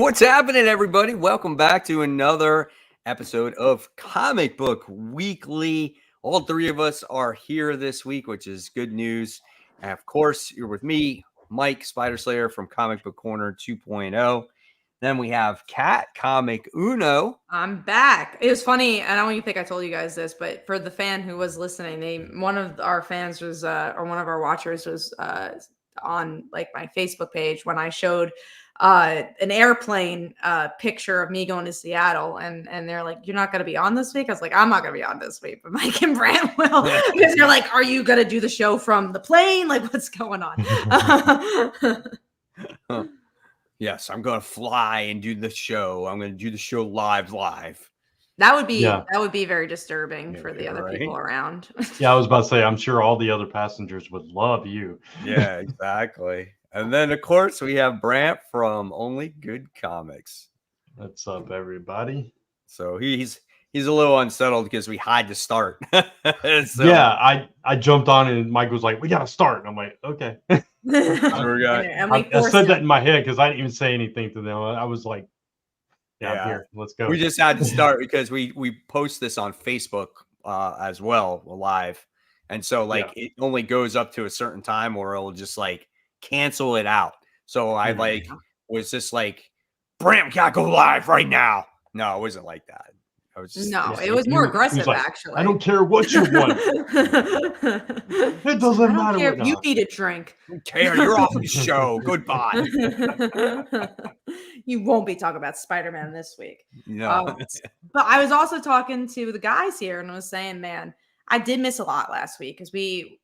What's happening, everybody? Welcome back to another episode of Comic Book Weekly. All three of us are here this week, which is good news. And of course, you're with me, Mike Spider Slayer from Comic Book Corner 2.0. Then we have Kat, Comic Uno. I'm back. It was funny. I don't even think I told you guys this, but for the fan who was listening, one of our fans was, or one of our watchers was on like my Facebook page when I showed an airplane picture of me going to Seattle, and they're like, "You're not going to be on this week." I was like, "I'm not going to be on this week, but Mike and Brant will," because they're like, "Are you going to do the show from the plane? Like, what's going on?" Yes, I'm going to fly and do the show. I'm going to do the show live. That would be very disturbing for the other people around. Yeah, I was about to say, I'm sure all the other passengers would love you. Yeah, exactly. And then, of course, we have Brant from Only Good Comics. What's up, everybody? So he's a little unsettled because we had to start. Yeah, I jumped on and Mike was like, "We got to start." And I'm like, "Okay." I said that in my head because I didn't even say anything to them. I was like, "Yeah, I'm here. Let's go." We just had to start because we post this on Facebook as well, live. And so it only goes up to a certain time or it'll just cancel it out. So I was just like, "Bram, we gotta go live right now." No, it wasn't like that. It was more aggressive, actually. I don't care what you want. It doesn't matter. Care if you need a drink. I don't care. You're off the show. Goodbye. You won't be talking about Spider-Man this week. No. But I was also talking to the guys here and was saying, man, I did miss a lot last week because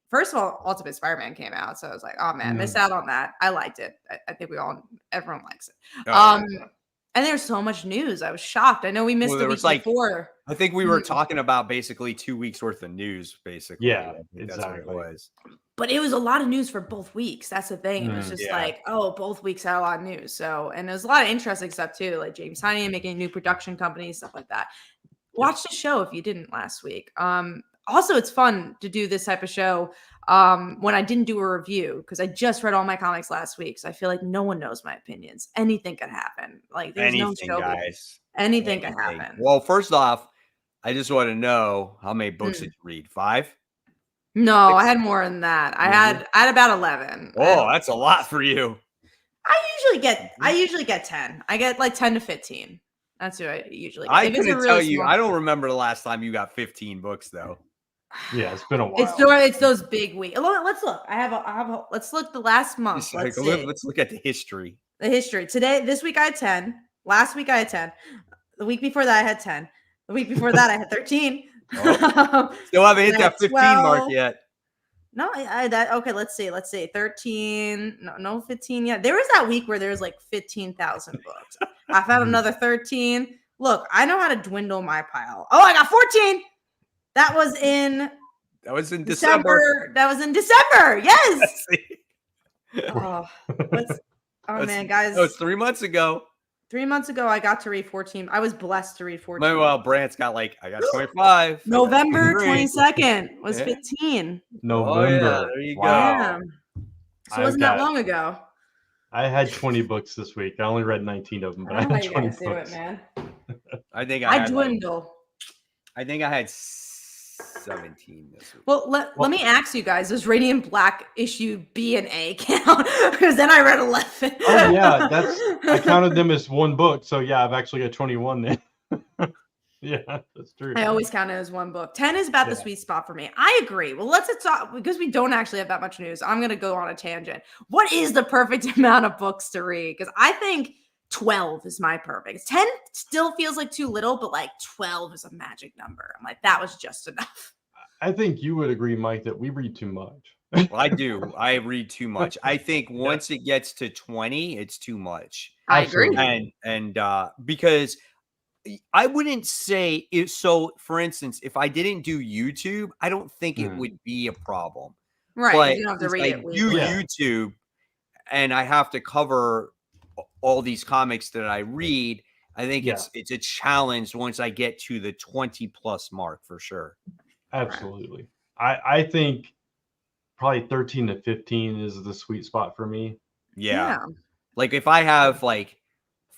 first of all, Ultimate Spider-Man came out. So I was like, oh man, missed out on that. I liked it. I think everyone likes it. And there's so much news. I was shocked. I know we missed the week before. I think we were talking about basically 2 weeks worth of news, basically. Yeah, exactly. That's what it was. But it was a lot of news for both weeks. That's the thing. It was just both weeks had a lot of news. So, and there's a lot of interesting stuff too, like James Tynion making a new production company, stuff like that. Watch the show if you didn't last week. Also, it's fun to do this type of show when I didn't do a review because I just read all my comics last week. So I feel like no one knows my opinions. Anything could happen. Like there's no show. Guys. Anything can happen. Well, first off, I just want to know how many books did you read? 5? No, 6? I had more than that. I had about 11. Oh, that's a lot for you. I usually get 10. I get like 10 to 15. That's what I usually get. I couldn't tell you. I don't remember the last time you got 15 books though. Yeah, it's been a while. It's those big weeks. Let's look. Let's look the last month. Let's look at the history. This week I had 10. Last week I had 10. The week before that I had 10. The week before that I had 13. Oh, still haven't hit that 15 mark yet. No, okay. Let's see. 13. No, 15 yet. There was that week where there was like 15,000 books. I found another 13. Look, I know how to dwindle my pile. Oh, I got 14. That was in December. That was in December. Yes. Man, guys. That was 3 months ago. 3 months ago, I got to read 14. I was blessed to read 14. Well, Brant's got I got 25. November 22nd was 15. November. Oh, yeah, there you go. Yeah. So it wasn't that long ago. I had 20 books this week. I only read 19 of them, but I had 20 books. Do it, man. I think I dwindle. I think I had 17 this week. Well, let me ask you guys: does Radiant Black issue B and A count? Because then I read 11. Oh yeah, I counted them as one book. So yeah, I've actually got 21 then. Yeah, that's true. I always count it as one book. 10 is about the sweet spot for me. I agree. Well, let's talk because we don't actually have that much news. I'm going to go on a tangent. What is the perfect amount of books to read? Because I think 12 is my perfect. 10 still feels like too little, but 12 is a magic number. I'm like, that was just enough. I think you would agree, Mike, that we read too much. Well, I do. I read too much. I think once it gets to 20, it's too much. I agree. And because I wouldn't say it. So, for instance, if I didn't do YouTube, I don't think it would be a problem. Right. But you don't have to read it. Do YouTube, and I have to cover all these comics that I read. I think it's a challenge once I get to the 20 plus mark for sure. Absolutely. I think probably 13 to 15 is the sweet spot for me. Yeah. Like if I have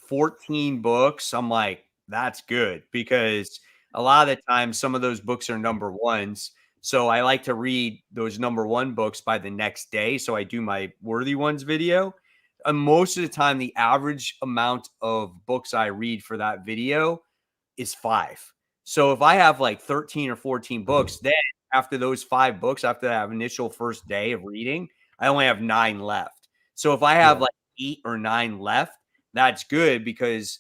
14 books, I'm like, that's good, because a lot of the time some of those books are number ones. So I like to read those number one books by the next day. So I do my worthy ones video. And most of the time, the average amount of books I read for that video is 5. So if I have like 13 or 14 books, then after those 5 books, after that initial first day of reading, I only have 9 left. So if I have like 8 or 9 left, that's good, because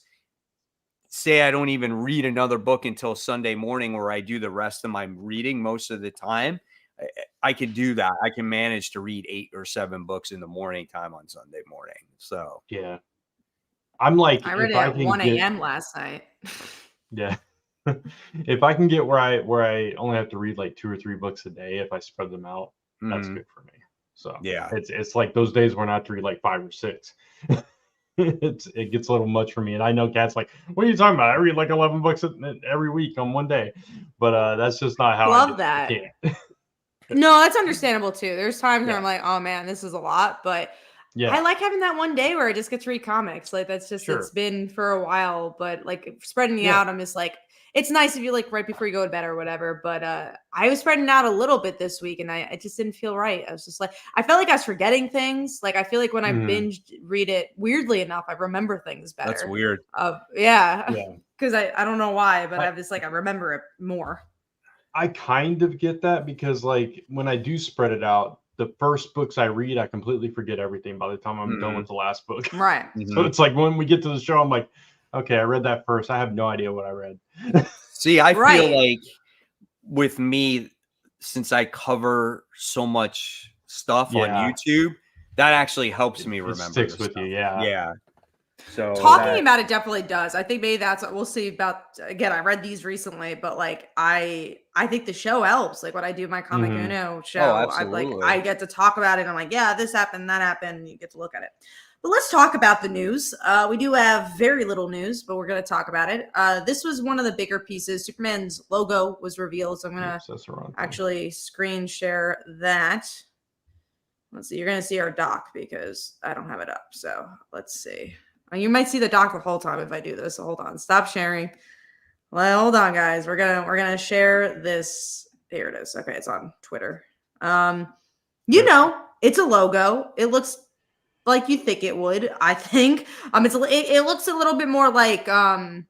say I don't even read another book until Sunday morning, where I do the rest of my reading most of the time, I can do that. I can manage to read 8 or 7 books in the morning time on Sunday morning. So yeah, I'm like, I read it at 1 a.m. last night. Yeah. If I can get where I only have to read like 2 or 3 books a day, if I spread them out, that's good for me. So yeah, it's like those days when I have to read like 5 or 6. It gets a little much for me. And I know Kat's like, what are you talking about? I read like 11 books every week on one day. But that's just not how Love I do that. it. I can't. No, that's understandable too. There's times where I'm like, oh man, this is a lot. But I like having that one day where I just get to read comics. Like that's just, it's been for a while, but like spreading it out, I'm just like, it's nice if you like right before you go to bed or whatever. But I was spreading out a little bit this week, and I just didn't feel right. I was just like, I felt like I was forgetting things. Like I feel like when I binge read it, weirdly enough, I remember things better. That's weird. Because I don't know why, but I just like I remember it more. I kind of get that, because like when I do spread it out, the first books I read, I completely forget everything by the time I'm done with the last book. Right. So it's like when we get to the show, I'm like, okay, I read that first. I have no idea what I read. See, I feel like with me, since I cover so much stuff on YouTube, that actually helps me remember. It sticks with you, yeah. So talking about it definitely does. I think maybe that's what we'll see about. Again, I read these recently, but like I think the show helps. Like when I do my Comic Uno show, I get to talk about it. I'm like, yeah, this happened, that happened. You get to look at it. But let's talk about the news. We do have very little news, but we're going to talk about it. This was one of the bigger pieces. Superman's logo was revealed, so I'm going to actually screen share that. Let's see. You're going to see our doc because I don't have it up. So let's see. You might see the doc the whole time if I do this. So hold on. Stop sharing. Well, hold on, guys. We're gonna share this. Here it is. Okay, it's on Twitter. You know, it's a logo. It looks like you think it would. I think. It looks a little bit more like is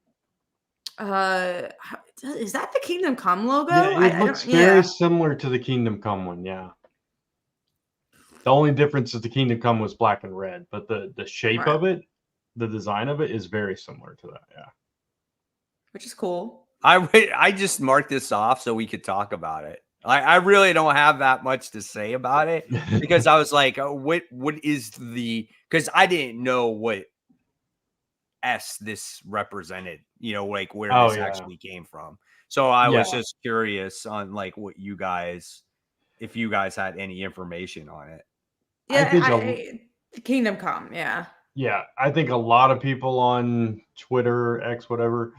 that the Kingdom Come logo? Yeah, it looks very similar to the Kingdom Come one. Yeah. The only difference is the Kingdom Come was black and red, but the shape of it, the design of it is very similar to that. Yeah. Which is cool. I just marked this off so we could talk about it. I really don't have that much to say about it, because I was like, what is because I didn't know what this represented, like where this actually came from. So I was just curious on like if you guys had any information on it. Yeah, Kingdom Come, yeah. Yeah, I think a lot of people on Twitter, X, whatever,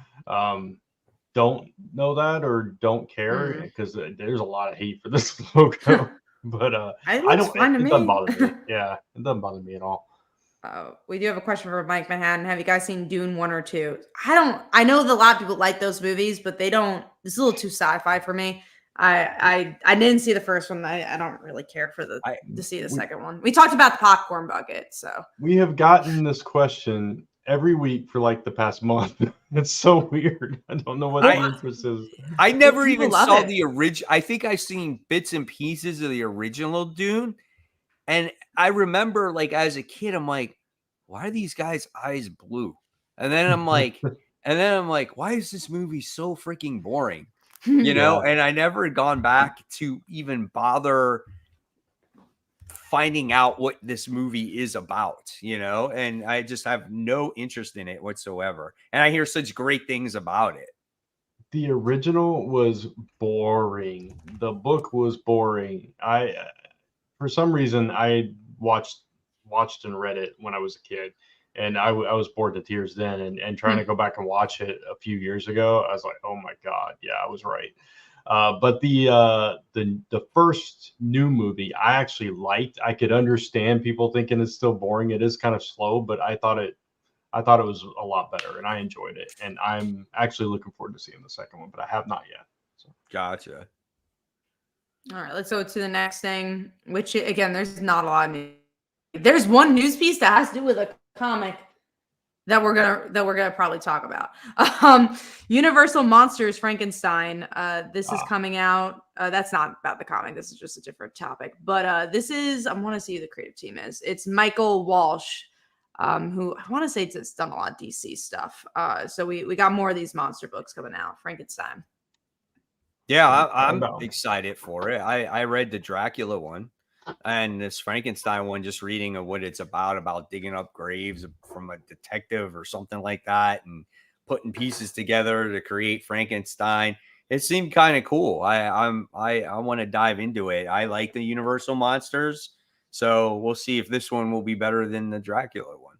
don't know that or don't care, because there's a lot of hate for this logo. But it doesn't bother me. Yeah, it doesn't bother me at all. We do have a question for Mike Manhattan. Have you guys seen Dune 1 or 2? I know that a lot of people like those movies, but they don't. It's a little too sci-fi for me. I didn't see the first one. I don't really care to see the second one. We talked about the popcorn bucket, so we have gotten this question every week for like the past month. It's so weird. I don't know what the interest is. I never even saw the original. I think I've seen bits and pieces of the original Dune, and I remember like as a kid, I'm like, why are these guys' eyes blue? And then I'm like, why is this movie so freaking boring? And I never had gone back to even bother finding out what this movie is about, and I just have no interest in it whatsoever. And I hear such great things about it. The original was boring. The book was boring. For some reason, I watched and read it when I was a kid, and I was bored to tears then. And trying to go back and watch it a few years ago, I was like, oh my God, yeah, I was right. But the first new movie I actually liked. I could understand people thinking it's still boring. It is kind of slow, but I thought I thought it was a lot better, and I enjoyed it. And I'm actually looking forward to seeing the second one, but I have not yet. So. Gotcha. All right, let's go to the next thing, which again, there's not a lot of news. There's one news piece that has to do with a comic that we're gonna probably talk about. Universal Monsters Frankenstein. This is coming out. That's not about the comic. This is just a different topic. But this is, I want to see who the creative team is. It's Michael Walsh, who I want to say it's done a lot of DC stuff. So we got more of these monster books coming out. Frankenstein. Yeah, I'm excited for it. I read the Dracula one. And this Frankenstein one, just reading of what it's about digging up graves from a detective or something like that, and putting pieces together to create Frankenstein. It seemed kind of cool. I want to dive into it. I like the Universal monsters, so we'll see if this one will be better than the Dracula one.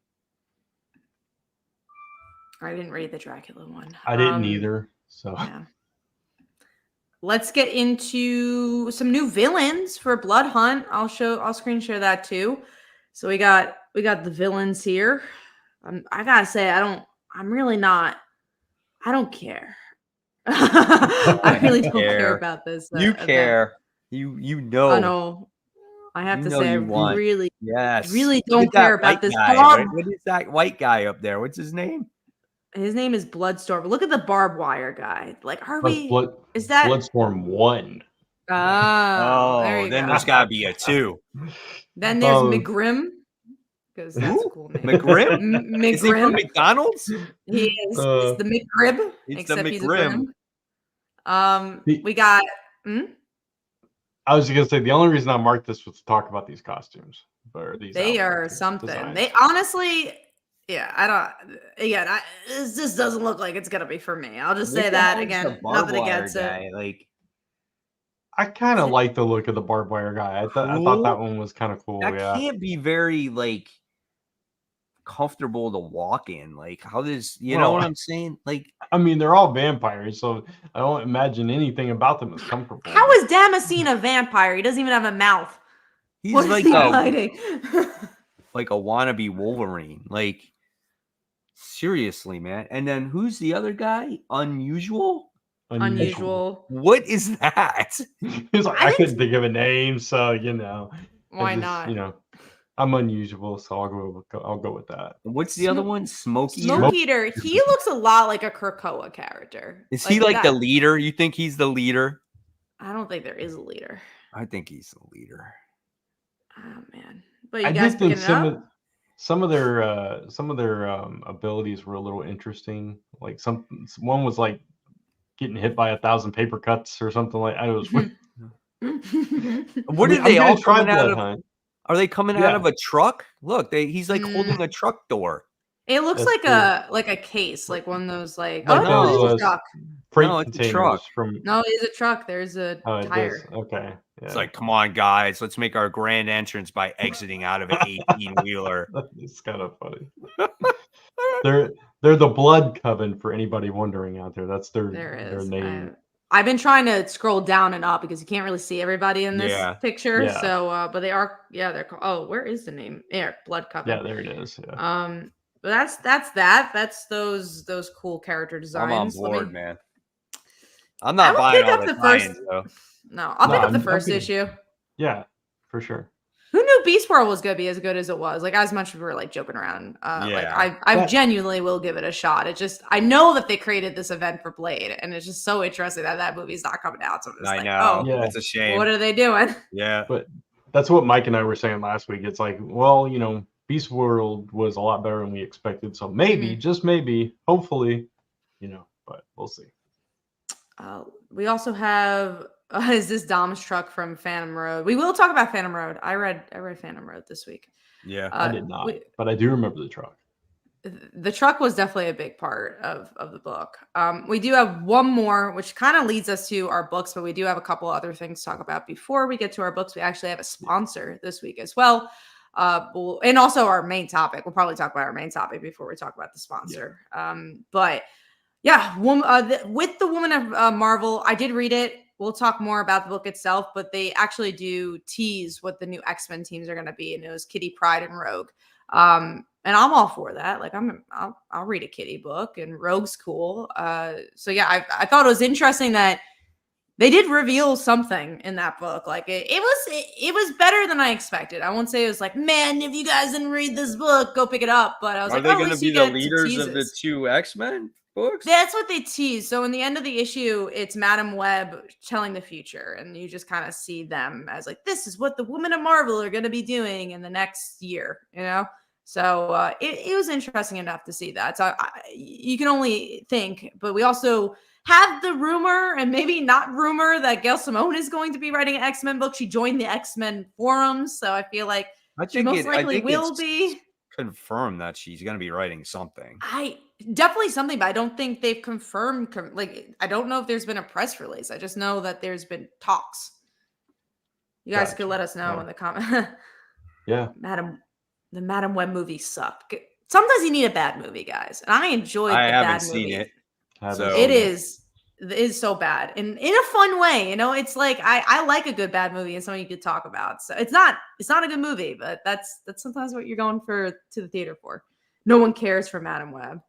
I didn't read the Dracula one. I didn't either. So. Yeah. Let's get into some new villains for Blood Hunt. I'll screen share that too. So we got the villains here. I gotta say, I don't care. I really don't care about this. You care. You know. I know. I have to say, I really don't care about this. What is that white guy up there? What's his name? His name is Bloodstorm. Look at the barbed wire guy. Like, is that Bloodstorm 1? Oh, then there's got to be a 2. Then there's McGrim, because that's a cool name. McGrim? McGrim. Is he from McDonald's? He is. It's the McGrib. Except he's a Grim. We got. I was going to say, the only reason I marked this was to talk about these costumes. They are something. Designs. They honestly. Yeah, I don't. Again, this just doesn't look like it's gonna be for me. I'll just say that again. Nothing against it. Like, I kind of like the look of the barbed wire guy. I thought that one was kind of cool. That can't be very like comfortable to walk in. Like, how does you know what I'm saying? Like, I mean, they're all vampires, so I don't imagine anything about them is comfortable. How is Damascene a vampire? He doesn't even have a mouth. He's like like a wannabe Wolverine. Like. Seriously, man. And then who's the other guy? Unusual. What is that? He's like, I couldn't think of a name, so why not? I'm unusual, so I'll go with that. What's the other one? Smoke Eater. He looks a lot like a Krakoa character. Is he like the leader? You think he's the leader? I don't think there is a leader. I think he's the leader. Oh man! But you guys picking it up? Some of their abilities were a little interesting. Like one was like getting hit by 1,000 paper cuts or something like. I was. What did they all coming out of? Are they coming out of a truck? Look, he's like holding a truck door. It looks like a case, like one of those like. It's a truck. It's a truck. No, it's a truck. There's a tire. Okay. Yeah. It's like, come on, guys, let's make our grand entrance by exiting out of an 18-wheeler. It's kind of funny. They're the Blood Coven for anybody wondering out there. That's their name. I've been trying to scroll down and up because you can't really see everybody in this picture. Yeah. So, but they are. Yeah, they're. Where is the name? Yeah, Blood Coven. Yeah, there it is. Yeah. But that's that. That's those cool character designs. I'm on board, man. I'm not buying all the tie-ins, though. No, I'll pick up the first issue. Yeah, for sure. Who knew Beast World was going to be as good as it was? Like, as much as we were like joking around. Like, I genuinely will give it a shot. It just, I know that they created this event for Blade, and it's just so interesting that movie's not coming out. So I know. It's a shame. What are they doing? Yeah. But that's what Mike and I were saying last week. It's like, well, Beast World was a lot better than we expected. So maybe, just maybe, hopefully, but we'll see. We also have is this Dom's truck from Phantom Road. We will talk about Phantom Road. I read Phantom Road this week. Yeah, I did not, but I do remember the truck. The truck was definitely a big part of the book. We do have one more, which kind of leads us to our books, but we do have a couple other things to talk about before we get to our books. We actually have a sponsor this week as well. And also our main topic. We'll probably talk about our main topic before we talk about the sponsor. But yeah, with the Woman of Marvel, I did read it. We'll talk more about the book itself, but they actually do tease what the new X-Men teams are going to be, and it was Kitty Pryde and Rogue. And I'm all for that. Like I'll read a kitty book, and Rogue's cool. So yeah, I thought it was interesting that they did reveal something in that book. Like it was better than I expected. I won't say it was like, man, if you guys didn't read this book, go pick it up. But I was Are like, they oh, at going to least be you the get to leaders tease of the us. 2 X-Men books? That's what they tease. So in the end of the issue, it's Madam Web telling the future, and you just kind of see them as like, this is what the Women of Marvel are going to be doing in the next year, you know? So it was interesting enough to see that. So you can only think, but we also have the rumor, and maybe not rumor, that Gail Simone is going to be writing an X-Men book. She joined the X-Men forums, so I feel like she most likely will be confirmed that she's going to be writing something. I definitely something, but I don't think they've confirmed. Like, I don't know if there's been a press release. I just know that there's been talks. You guys could let us know in the comment. Yeah, the Madam Web movie sucked. Sometimes you need a bad movie, guys, and I enjoyed the bad movie. Seen it. It is so bad, and in a fun way. You know, it's like I like a good bad movie and something you could talk about. So it's not a good movie, but that's sometimes what you're going to the theater for. No one cares for Madam Web.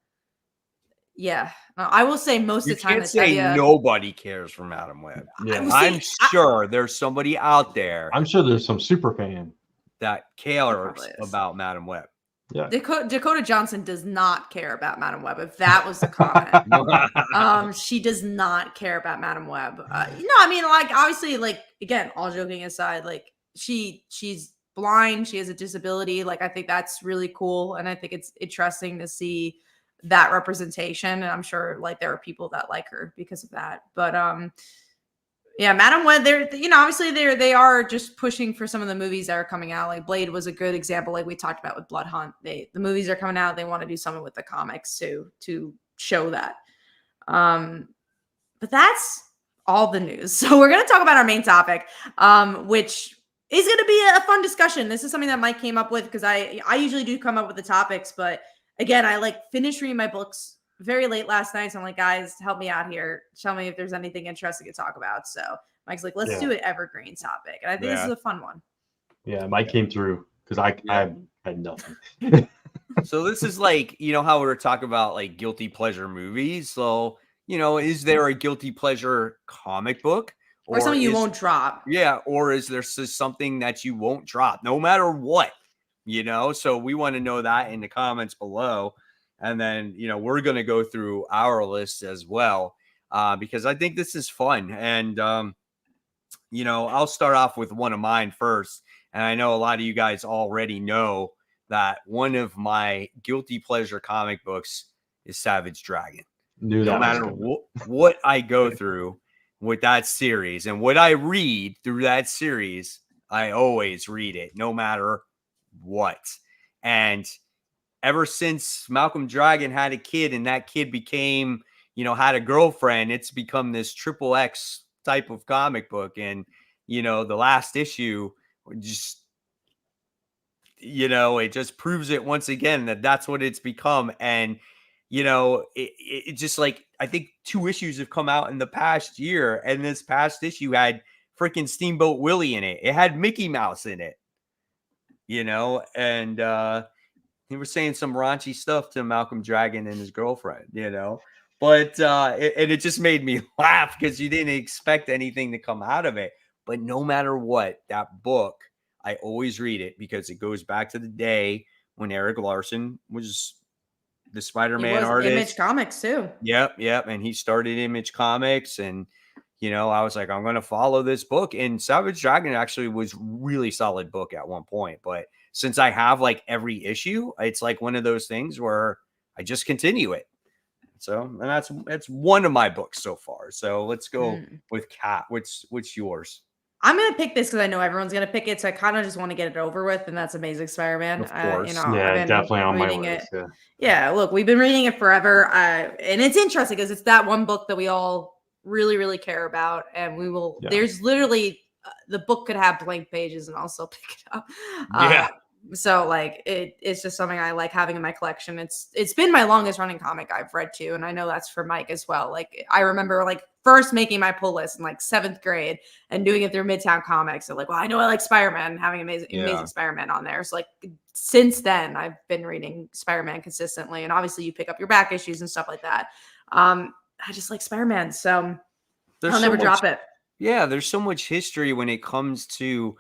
Yeah, I will say most of the time. You can't say nobody cares for Madam Web. Yeah. I'm sure there's somebody out there. I'm sure there's some super fan that cares about Madam Web. Yeah, Dakota Johnson does not care about Madam Web. If that was the comment, she does not care about Madam Web. I mean, like, obviously, like, again, all joking aside, like, she's blind, she has a disability. Like, I think that's really cool, and I think it's interesting to see that representation. And I'm sure, like, there are people that like her because of that. But yeah, Madam Web, obviously they are just pushing for some of the movies that are coming out. Like Blade was a good example, like we talked about with Blood Hunt. The movies are coming out, they want to do something with the comics to show that. But that's all the news. So we're going to talk about our main topic, which is going to be a fun discussion. This is something that Mike came up with, because I usually do come up with the topics, but again, I finished reading my books very late last night. So I'm like, guys, help me out here. Tell me if there's anything interesting to talk about. So Mike's like, let's do an Evergreen topic. And I think this is a fun one. Yeah, Mike came through because I had nothing. So this is like, how we were talking about like guilty pleasure movies. So, is there a guilty pleasure comic book? Or something you won't drop? Yeah. Or is there something that you won't drop no matter what? So we want to know that in the comments below. And then, we're going to go through our list as well, because I think this is fun. And, I'll start off with one of mine first. And I know a lot of you guys already know that one of my guilty pleasure comic books is Savage Dragon. No matter what I go through with that series and what I read through that series, I always read it, no matter what. And ever since Malcolm Dragon had a kid and that kid became, had a girlfriend, it's become this XXX type of comic book. And, the last issue just, it just proves it once again that that's what it's become. And, it just like, I think 2 issues have come out in the past year. And this past issue had freaking Steamboat Willie in it. It had Mickey Mouse in it, and, he was saying some raunchy stuff to Malcolm Dragon and his girlfriend, but it just made me laugh because you didn't expect anything to come out of it. But no matter what, that book, I always read it because it goes back to the day when Eric Larson was the Spider-Man artist. Image Comics too. Yep. And he started Image Comics, and I was like, I'm going to follow this book. And Savage Dragon actually was really solid book at one point, but since I have like every issue, it's like one of those things where I just continue it. So, and that's one of my books so far. So let's go with Kat. What's yours? I'm going to pick this because I know everyone's going to pick it. So I kind of just want to get it over with. And that's Amazing Spider-Man. Of course. Yeah, definitely on my list. Yeah, look, we've been reading it forever. And it's interesting because it's that one book that we all really, really care about. And we will, there's literally, the book could have blank pages and I'll still pick it up. So like it's just something I like having in my collection. It's been my longest running comic I've read too, and I know that's for Mike as well. Like I remember like first making my pull list in like 7th grade and doing it through Midtown Comics. So like, well, I know I like Spider-Man and having amazing Spider-Man on there. So like since then I've been reading Spider-Man consistently, and obviously you pick up your back issues and stuff like that. I just like Spider-Man, so I'll never drop it. Yeah, there's so much history when it comes to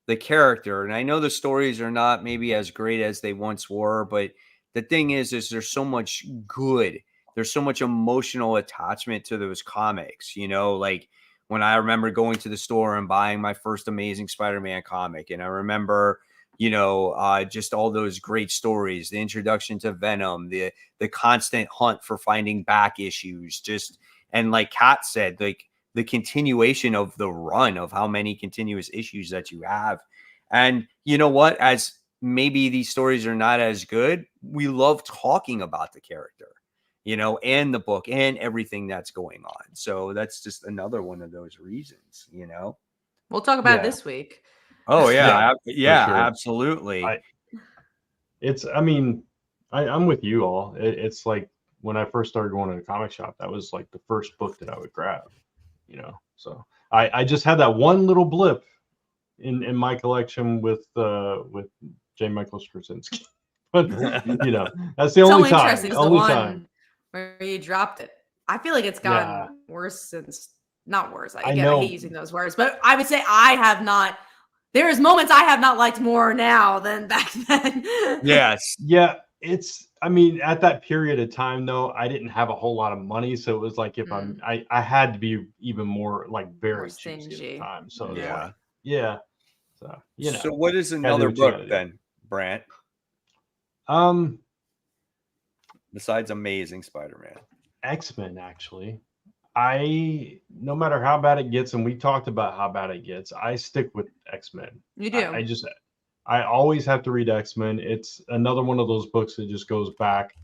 the character. And I know the stories are not maybe as great as they once were, but the thing is there's so much good. There's so much emotional attachment to those comics, like when I remember going to the store and buying my first Amazing Spider-Man comic. And I remember, just all those great stories, the introduction to Venom, the constant hunt for finding back issues, and like Kat said, like, the continuation of the run of how many continuous issues that you have. And you know what? As maybe these stories are not as good, we love talking about the character, and the book and everything that's going on. So that's just another one of those reasons, We'll talk about it this week. Oh yeah. Yeah, sure. Absolutely. I'm with you all. It's like when I first started going to the comic shop, that was like the first book that I would grab. So I just had that one little blip in my collection with J. Michael Straczynski. But that's the only time. Interesting. Only time where you dropped it. I feel like it's gotten worse since. Not worse. I hate using those words, but I would say I have not. There is moments I have not liked more now than back then. Yes. Yeah. At that period of time, though, I didn't have a whole lot of money, so it was like if I had to be even more like very choosy at the time. So So what is another book then, Brant? Besides Amazing Spider-Man, X-Men. Actually, no matter how bad it gets, and we talked about how bad it gets, I stick with X-Men. You do. I always have to read X-Men. It's another one of those books that just goes back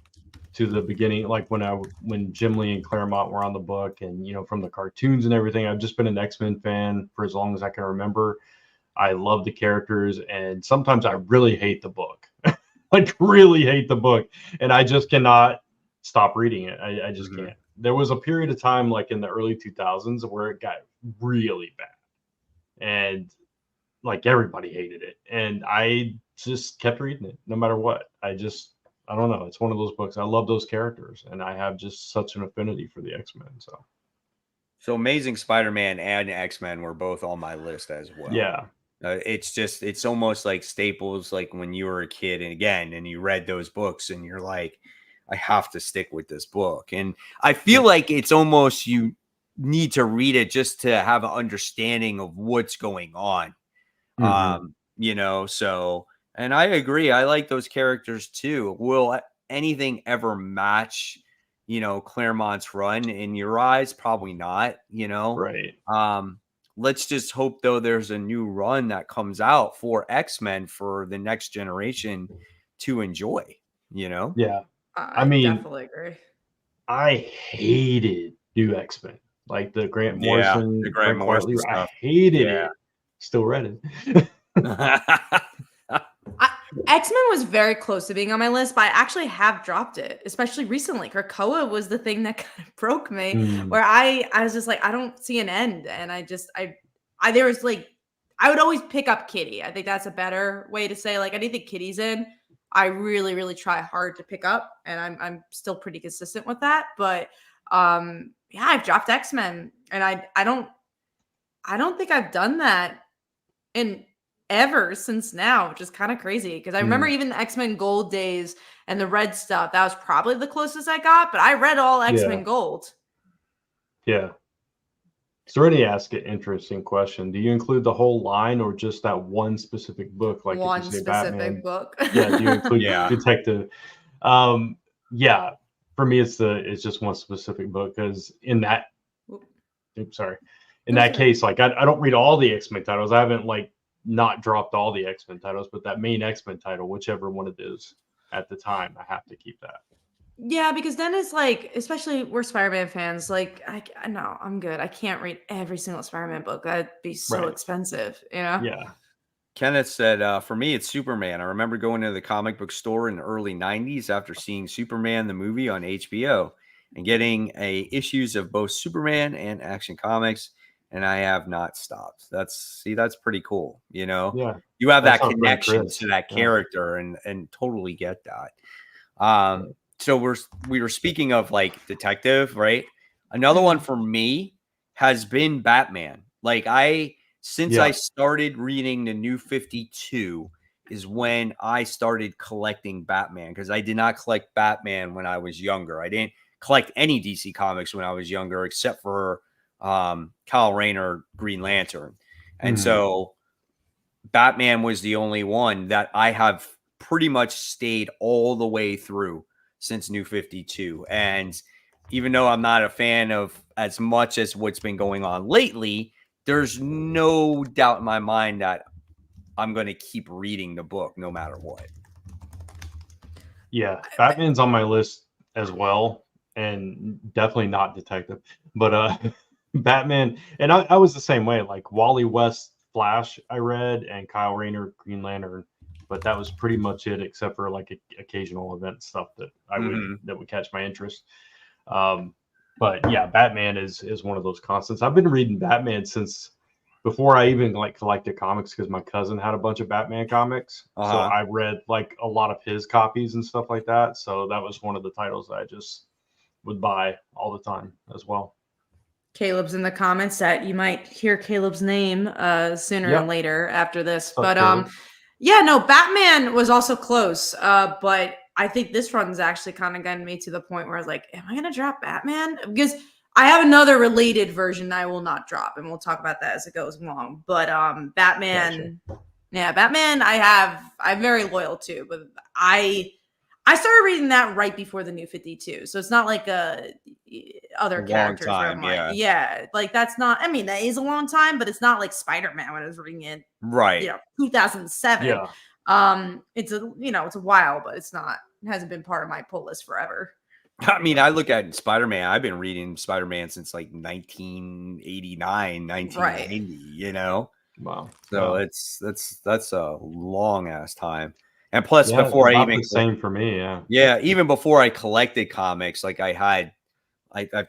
to the beginning, like when Jim Lee and Claremont were on the book, and from the cartoons and everything. I've just been an X-Men fan for as long as I can remember. I love the characters, and sometimes I really hate the book, like really hate the book, and I just cannot stop reading it. I just can't. There was a period of time, like in the early 2000s, where it got really bad, and like everybody hated it, and I just kept reading it no matter what. I don't know. It's one of those books. I love those characters, and I have just such an affinity for the X-Men. So Amazing Spider-Man and X-Men were both on my list as well. Yeah. It's almost like staples, like when you were a kid and you read those books and you're like, I have to stick with this book. And I feel like it's almost, you need to read it just to have an understanding of what's going on. So, and I agree. I like those characters too. Will anything ever match, Claremont's run in your eyes? Probably not, Right. Let's just hope though there's a new run that comes out for X-Men for the next generation to enjoy, Yeah. I definitely agree. I hated New X-Men, like the Grant Morrison, the Grant Morrison stuff. I hated it. Still read it. X-Men was very close to being on my list, but I actually have dropped it, especially recently. Krakoa was the thing that kind of broke me, where I was just like, I don't see an end. And I would always pick up Kitty. I think that's a better way to say, like, anything Kitty's in, I really, really try hard to pick up. And I'm still pretty consistent with that. But I've dropped X-Men, and I don't think I've done that in ever since now, which is kind of crazy, because I remember even the X-Men Gold days and the red stuff, that was probably the closest I got, but I read all X-Men Gold. Yeah. So Rennie asked an interesting question. Do you include the whole line or just that one specific book? Like one if you say specific Batman, book. Yeah, do you include Detective? Yeah, for me it's just one specific book, because in that case, like I don't read all the X-Men titles. I haven't like not dropped all the X-Men titles, but that main X-Men title, whichever one it is at the time, I have to keep that. Yeah, because then it's like, especially we're Spider-Man fans, like I know I'm good. I can't read every single Spider-Man book. That'd be so expensive, Yeah. Kenneth said, for me, it's Superman. I remember going to the comic book store in the early 90s after seeing Superman, the movie on HBO, and getting issues of both Superman and Action Comics, and I have not stopped. That's pretty cool. You Yeah, have that's that our friend connection Chris. to that Yeah. character and totally get that. So we were speaking of like detective, right? Another one for me has been Batman. Like since I started reading the New 52 is when I started collecting Batman, because I did not collect Batman when I was younger. I didn't collect any DC comics when I was younger, except for Kyle Rayner Green Lantern. And so Batman was the only one that I have pretty much stayed all the way through since New 52. And even though I'm not a fan of as much as what's been going on lately, there's no doubt in my mind that I'm going to keep reading the book no matter what. Yeah, Batman's on my list as well, and definitely not detective, but Batman, and I was the same way. Like Wally West Flash, I read, and Kyle Rayner Green Lantern, but that was pretty much it, except for like occasional event stuff that would catch my interest. But yeah, Batman is one of those constants. I've been reading Batman since before I even like collected comics, because my cousin had a bunch of Batman comics. So I read like a lot of his copies and stuff like that. So that was one of the titles that I just would buy all the time as well. Caleb's in the comments that you might hear Caleb's name sooner or later after this. But yeah, no, Batman was also close. But I think this run's actually kind of gotten me to the point where I was like, am I going to drop Batman? Because I have another related version that I will not drop, and we'll talk about that as it goes along. But Batman, yeah, Batman I'm very loyal to, but I started reading that right before the New 52. So it's not like other characters. Time, yeah, like that's not, I mean, that is a long time, but it's not like Spider-Man when I was reading it, right? 2007. Yeah. It's a while, but it hasn't been part of my pull list forever. I mean, I look at Spider-Man. I've been reading Spider-Man since like 1989, 1990, Wow. So that's a long ass time. And plus, Yeah, before I even the same for me, even before I collected comics, like I've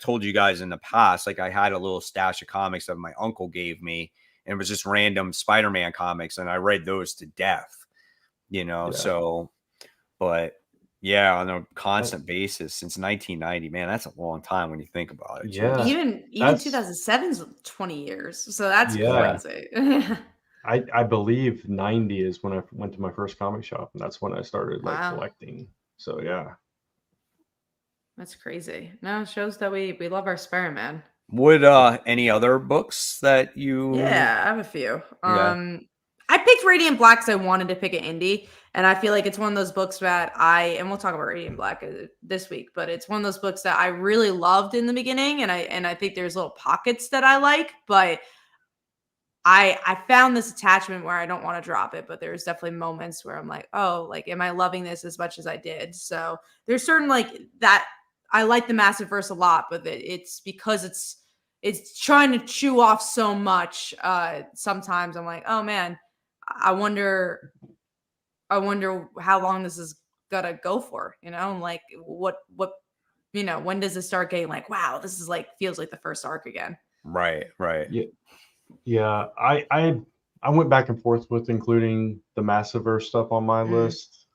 told you guys in the past, like I had a little stash of comics that my uncle gave me, and it was just random Spider-Man comics, and I read those to death, So, but yeah, on a constant basis since 1990, man, that's a long time when you think about it. Yeah, even 2007 is 20 years, so that's crazy. I believe 90 is when I went to my first comic shop, and that's when I started collecting. So yeah, that's crazy. No, it shows that we love our Spider-Man. Would any other books that you? Yeah, I have a few. I picked Radiant Black because I wanted to pick an indie, and I feel like it's one of those books that and we'll talk about Radiant Black this week, but it's one of those books that I really loved in the beginning, and I think there's little pockets that I like, but I found this attachment where I don't want to drop it, but there's definitely moments where I'm like, oh, like, am I loving this as much as I did? So there's certain like that. I like the Massiveverse a lot, but it's because it's trying to chew off so much. Sometimes I'm like, oh man, I wonder how long this is gonna go for, like what, when does it start getting like, wow, this is like, feels like the first arc again. Right. Yeah. I went back and forth with including the Massiveverse stuff on my list,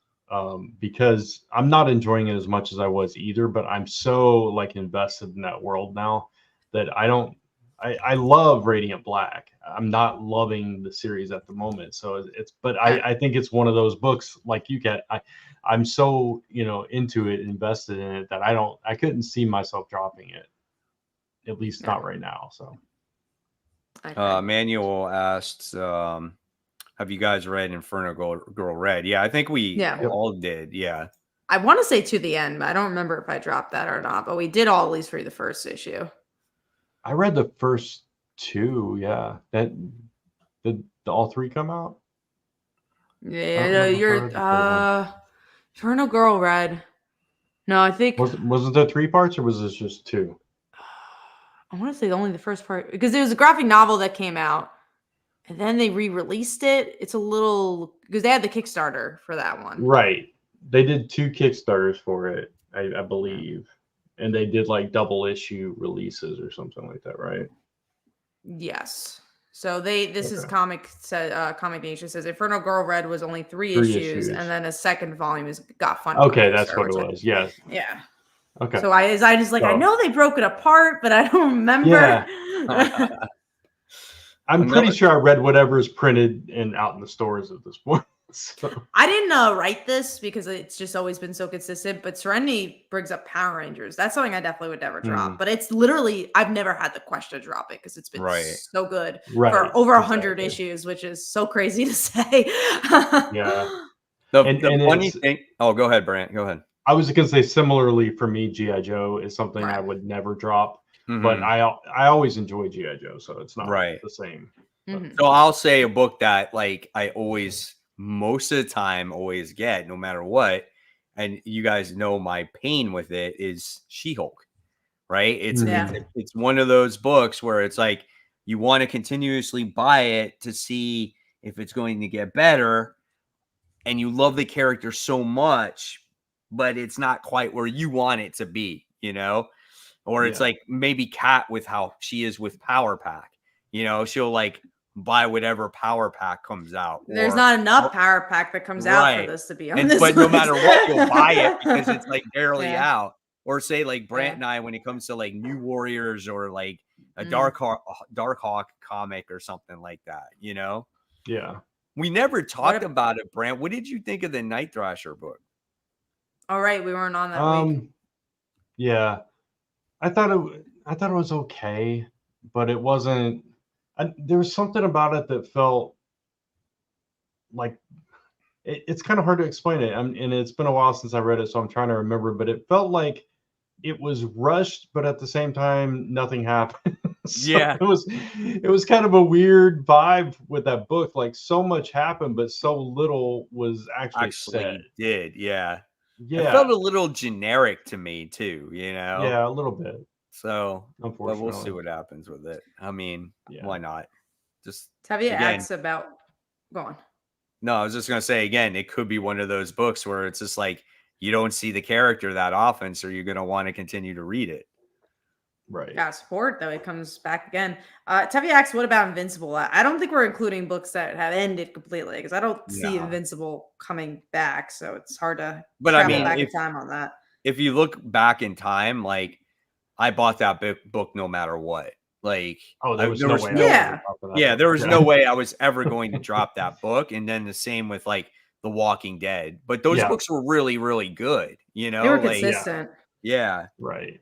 because I'm not enjoying it as much as I was either, but I'm so like invested in that world now that I love Radiant Black. I'm not loving the series at the moment. So I think it's one of those books like you get, I'm so, into it, invested in it, that I couldn't see myself dropping it, at least not right now. So Manuel asked, have you guys read Inferno Girl Red? Yeah, I think we all did. Yeah. I want to say To the End, but I don't remember if I dropped that or not, but we did all at least read the first issue. I read the first two. Yeah. Did all three come out? Yeah, you're Inferno Girl Red. No, I think wasn't there 3 parts, or was this just 2? I want to say only the first part, because there was a graphic novel that came out. And then they re-released it. It's a little because they had the Kickstarter for that one. Right. They did 2 Kickstarters for it, I believe. And they did like double issue releases or something like that, right? Yes. So this is Okay. Comic Nation says Inferno Girl Red was only 3 3 issues, and issues. then a second volume got funded. Okay, on that's what it Kickstarter, was. Yes. Yeah. Okay. So I just like, I So- know they broke it apart, but I don't remember. Yeah. I'm pretty sure I read whatever is printed and out in the stores at this point. So. I didn't write this because it's just always been so consistent, but Serenity brings up Power Rangers. That's something I definitely would never drop. But it's literally, I've never had the question to drop it because it's been so good for over 100 issues, which is so crazy to say. Yeah. The funny thing. Oh, go ahead, Brant. Go ahead. I was going to say similarly for me, G.I. Joe is something I would never drop. But I always enjoy G.I. Joe, so it's not the same. So I'll say a book that like I always, most of the time, always get no matter what, and you guys know my pain with it is She-Hulk, right? It's one of those books where it's like you want to continuously buy it to see if it's going to get better, and you love the character so much, but it's not quite where you want it to be, you know? Or it's like maybe Kat with how she is with Power Pack. You know, she'll like buy whatever Power Pack comes out. There's not enough Power Pack that comes out for this to be on this but list. no matter what, you'll buy it because it's like barely out. Or say like Brant and I, when it comes to like New Warriors or like a Dark Hawk comic or something like that, you know? Yeah. We never talked about it, Brant. What did you think of the Night Thrasher book? All right, we weren't on that week. Yeah. I thought it was okay, but it wasn't. There was something about it that felt like it's kind of hard to explain it. And it's been a while since I read it, so I'm trying to remember. But it felt like it was rushed, but at the same time, nothing happened. It was kind of a weird vibe with that book. Like so much happened, but so little was actually said. Yeah. It felt a little generic to me too, you know? Yeah, a little bit. So, but we'll see what happens with it. I mean, why not? Just Tavia asks about. Go on. No, I was just gonna say again, it could be one of those books where it's just like you don't see the character that often, so you're gonna want to continue to read it. Right. Fast forward though, it comes back again. Tevye asks, what about Invincible? I don't think we're including books that have ended completely because I don't see Invincible coming back, so it's hard to travel back in time on that. If you look back in time, like I bought that book no matter what. Like, there was no way. There was no way I was ever going to drop that book. And then the same with like The Walking Dead. But those books were really, really good. You know, they were consistent. Yeah. Right.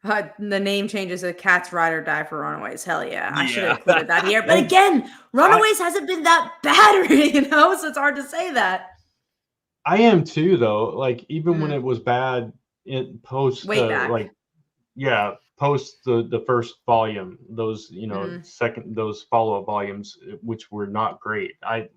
The name changes to Cats Ride or Die for Runaways. Hell yeah. I should have included that here. But again, Runaways hasn't been that bad, you know, so it's hard to say that. I am too, though. Like, even when it was bad, it post post the first volume, those, you know, those follow-up volumes, which were not great. I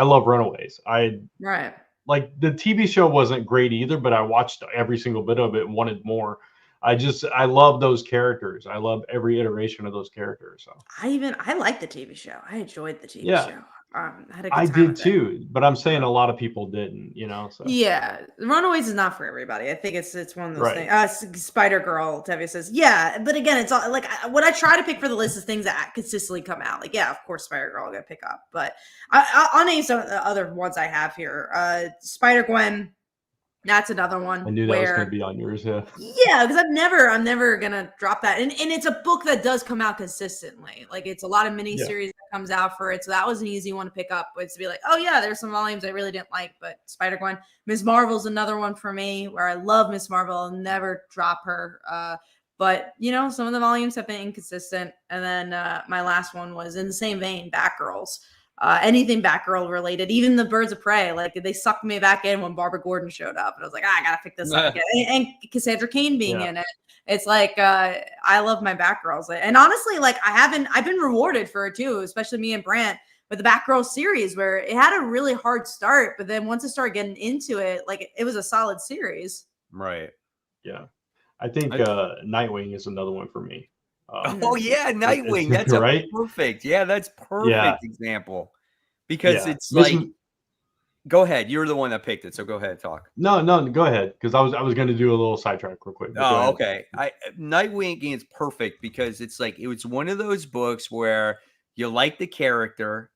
love Runaways. Like the TV show wasn't great either, but I watched every single bit of it and wanted more. I love those characters. I love every iteration of those characters. So I like the TV show. I enjoyed the TV show. I did too, but I'm saying a lot of people didn't, you know. So yeah, Runaways is not for everybody. I think it's one of those things. Spider Girl, Tevye says, yeah, but again, it's all like what I try to pick for the list is things that consistently come out. Like, yeah, of course, Spider Girl I'm gonna pick up, but I'll name some of the other ones I have here. Spider Gwen. That's another one. I knew that was going to be on yours, yeah, because I'm never gonna drop that, and it's a book that does come out consistently. Like it's a lot of miniseries that comes out for it, so that was an easy one to pick up. But it's to be like, oh yeah, there's some volumes I really didn't like, but Spider Gwen, Ms. Marvel's another one for me where I love Ms. Marvel. I'll never drop her. But you know, some of the volumes have been inconsistent, and then my last one was in the same vein, Batgirls. Anything Batgirl related, even the Birds of Prey, like they sucked me back in when Barbara Gordon showed up, and I was like, I gotta pick this up again. And Cassandra Cain being in it, it's like I love my Batgirls, and honestly, like I've been rewarded for it too, especially me and Brant with the Batgirl series, where it had a really hard start, but then once I started getting into it, like it was a solid series. Right. Yeah, I think Nightwing is another one for me. Oh yeah, Nightwing. That's a right. perfect. Yeah, that's Yeah. perfect example. Because Yeah. it's like, go ahead. You're the one that picked it, so go ahead, talk. No, go ahead. Because I was going to do a little sidetrack real quick. But go Oh, ahead. okay. Nightwing is perfect because it's like it was one of those books where you like the character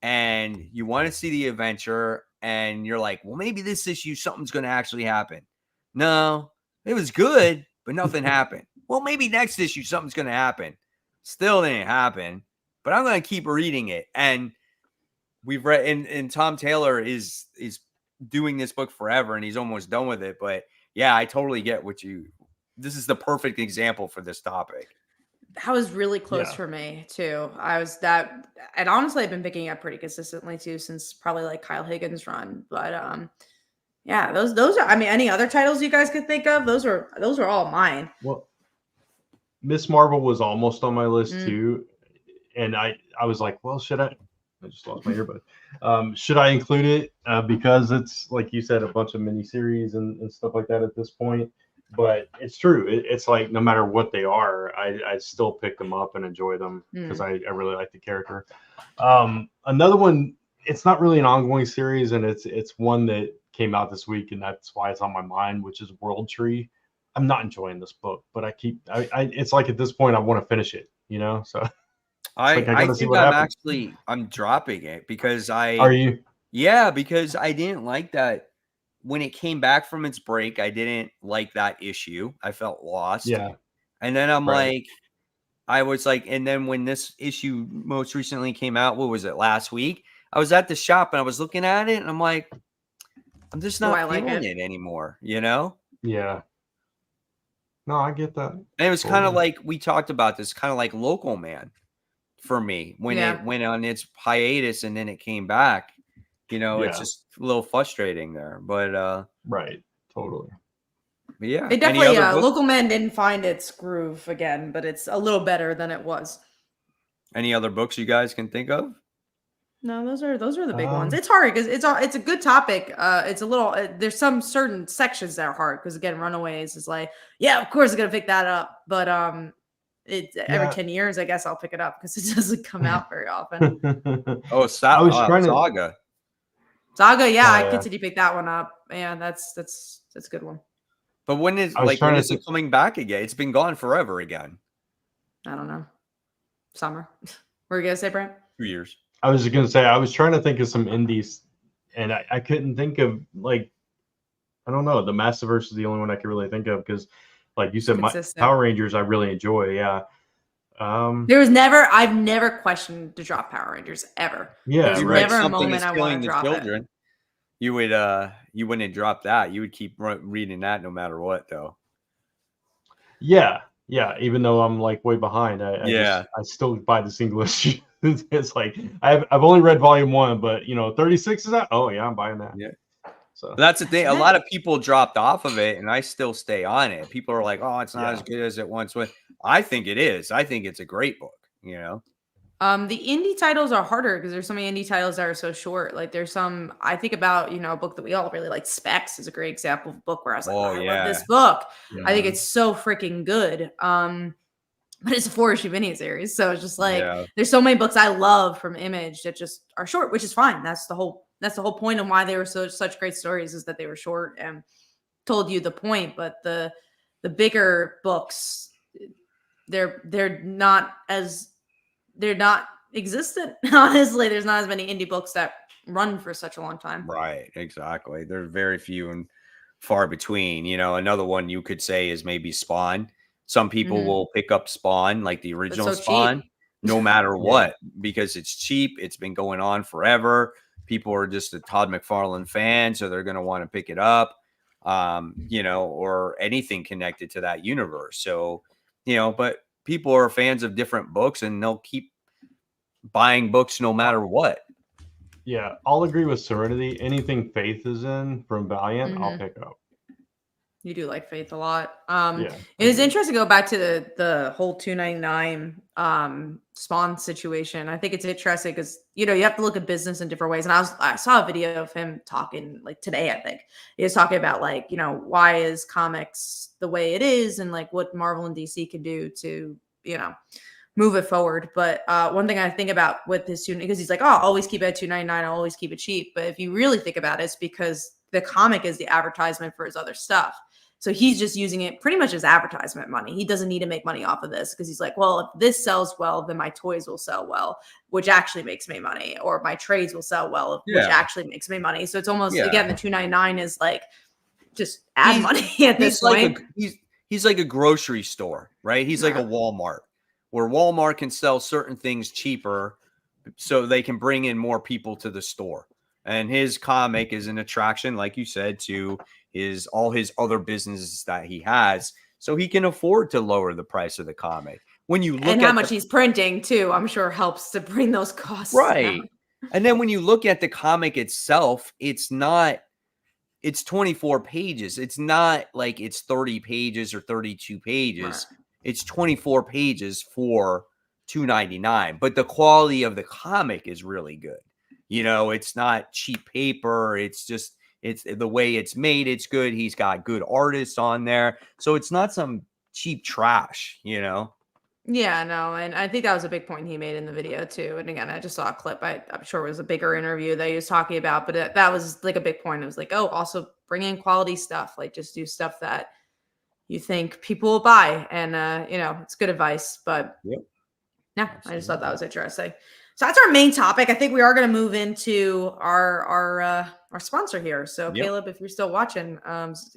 and you want to see the adventure, and you're like, well, maybe this issue something's going to actually happen. No, it was good, but nothing happened. Well, maybe next issue something's going to happen. Still didn't happen, but I'm going to keep reading it. And we've read, and Tom Taylor is doing this book forever, and he's almost done with it. But yeah, I totally get what you. This is the perfect example for this topic. That was really close for me too. And honestly, I've been picking up pretty consistently too since probably like Kyle Higgins' run. But yeah, those are. I mean, any other titles you guys could think of? Those are all mine. Well, Miss Marvel was almost on my list too, and I was like, well, should I? I just lost my earbud. Should I include it because it's like you said, a bunch of miniseries and stuff like that at this point. But it's true. It's like no matter what they are, I still pick them up and enjoy them because I really like the character. Another one, it's not really an ongoing series, and it's one that came out this week, and that's why it's on my mind, which is World Tree. I'm not enjoying this book, but it's like at this point I want to finish it, you know? So I think I'm dropping it because Are you? Yeah, because I didn't like that. When it came back from its break, I didn't like that issue. I felt lost. Yeah. And then I was like, and then when this issue most recently came out, what was it, last week? I was at the shop and I was looking at it and I'm like, I'm just not feeling it anymore, you know? Yeah. No, I get that. And it was kind of like, we talked about this, kind of like Local Man for me when it went on its hiatus and then it came back. You know, it's just a little frustrating there, but right, totally. But yeah, it definitely. Local Man didn't find its groove again, but it's a little better than it was. Any other books you guys can think of? No, those are the big ones. It's hard because it's a good topic. It's a little. There's some certain sections that are hard because again, Runaways is like, yeah, of course, I'm gonna pick that up, but every 10 years, I guess I'll pick it up because it doesn't come out very often. Oh, Saga. Saga, I continue to pick that one up. Yeah, that's a good one. But when is it coming back again? It's been gone forever again. I don't know. Summer. What were you gonna say, Brent? 2 years. I was gonna say I was trying to think of some indies, and I couldn't think of I don't know. The Massiverse is the only one I could really think of because, like you said, my Power Rangers I really enjoy. Yeah. I've never questioned to drop Power Rangers ever. Yeah, there's never a moment I want to drop it. You wouldn't drop that. You would keep reading that no matter what, though. Yeah. Even though I'm like way behind, I still buy the single issue. It's like I've only read volume 1, but 36 is out. Oh yeah, I'm buying that. Yeah. So that's the thing. A lot of people dropped off of it, and I still stay on it. People are like, "Oh, it's not as good as it once was." I think it is. I think it's a great book. The indie titles are harder because there's so many indie titles that are so short. Like there's some. I think about a book that we all really like. Specs is a great example of a book where I was like, I love this book. Yeah. I think it's so freaking good. But it's a 4-issue miniseries, so it's just like there's so many books I love from Image that just are short, which is fine. That's the whole point of why they were such great stories is that they were short and told you the point. But the bigger books, they're not existent. Honestly, there's not as many indie books that run for such a long time. Right, exactly. They're very few and far between. Another one you could say is maybe Spawn. Some people will pick up Spawn, like the original Spawn, no matter what, because it's cheap. It's been going on forever. People are just a Todd McFarlane fan, so they're going to want to pick it up, or anything connected to that universe. So, but people are fans of different books, and they'll keep buying books no matter what. Yeah, I'll agree with Serenity. Anything Faith is in from Valiant, I'll pick up. You do like Faith a lot. It was interesting to go back to the whole $2.99 Spawn situation. I think it's interesting because you have to look at business in different ways. And I saw a video of him talking like today. I think he was talking about why is comics the way it is and like what Marvel and DC can do to move it forward. But one thing I think about with this student, because he's like, oh, I'll always keep it at $2.99, I'll always keep it cheap. But if you really think about it, it's because the comic is the advertisement for his other stuff. So he's just using it pretty much as advertisement money. He doesn't need to make money off of this because he's like, well, if this sells well, then my toys will sell well, which actually makes me money, or my trades will sell well, which actually makes me money. So it's almost, again, the $2.99 is like just add money at this point. He's like a grocery store, right? He's like a Walmart, where Walmart can sell certain things cheaper so they can bring in more people to the store. And his comic is an attraction, like you said, to all his other businesses that he has, so he can afford to lower the price of the comic. When you look at how much he's printing too, I'm sure helps to bring those costs right down. And then when you look at the comic itself, it's 24 pages. It's not like it's 30 pages or 32 pages. Right. It's 24 pages for $2.99, but the quality of the comic is really good. It's not cheap paper. It's the way it's made. It's good. He's got good artists on there. So it's not some cheap trash, Yeah, no. And I think that was a big point he made in the video too. And again, I just saw a clip. I'm sure it was a bigger interview that he was talking about, but that was like a big point. It was like, oh, also bring in quality stuff. Like just do stuff that you think people will buy. And, it's good advice, but I just thought that was interesting. So that's our main topic. I think we are going to move into our sponsor here. So Caleb, if you're still watching,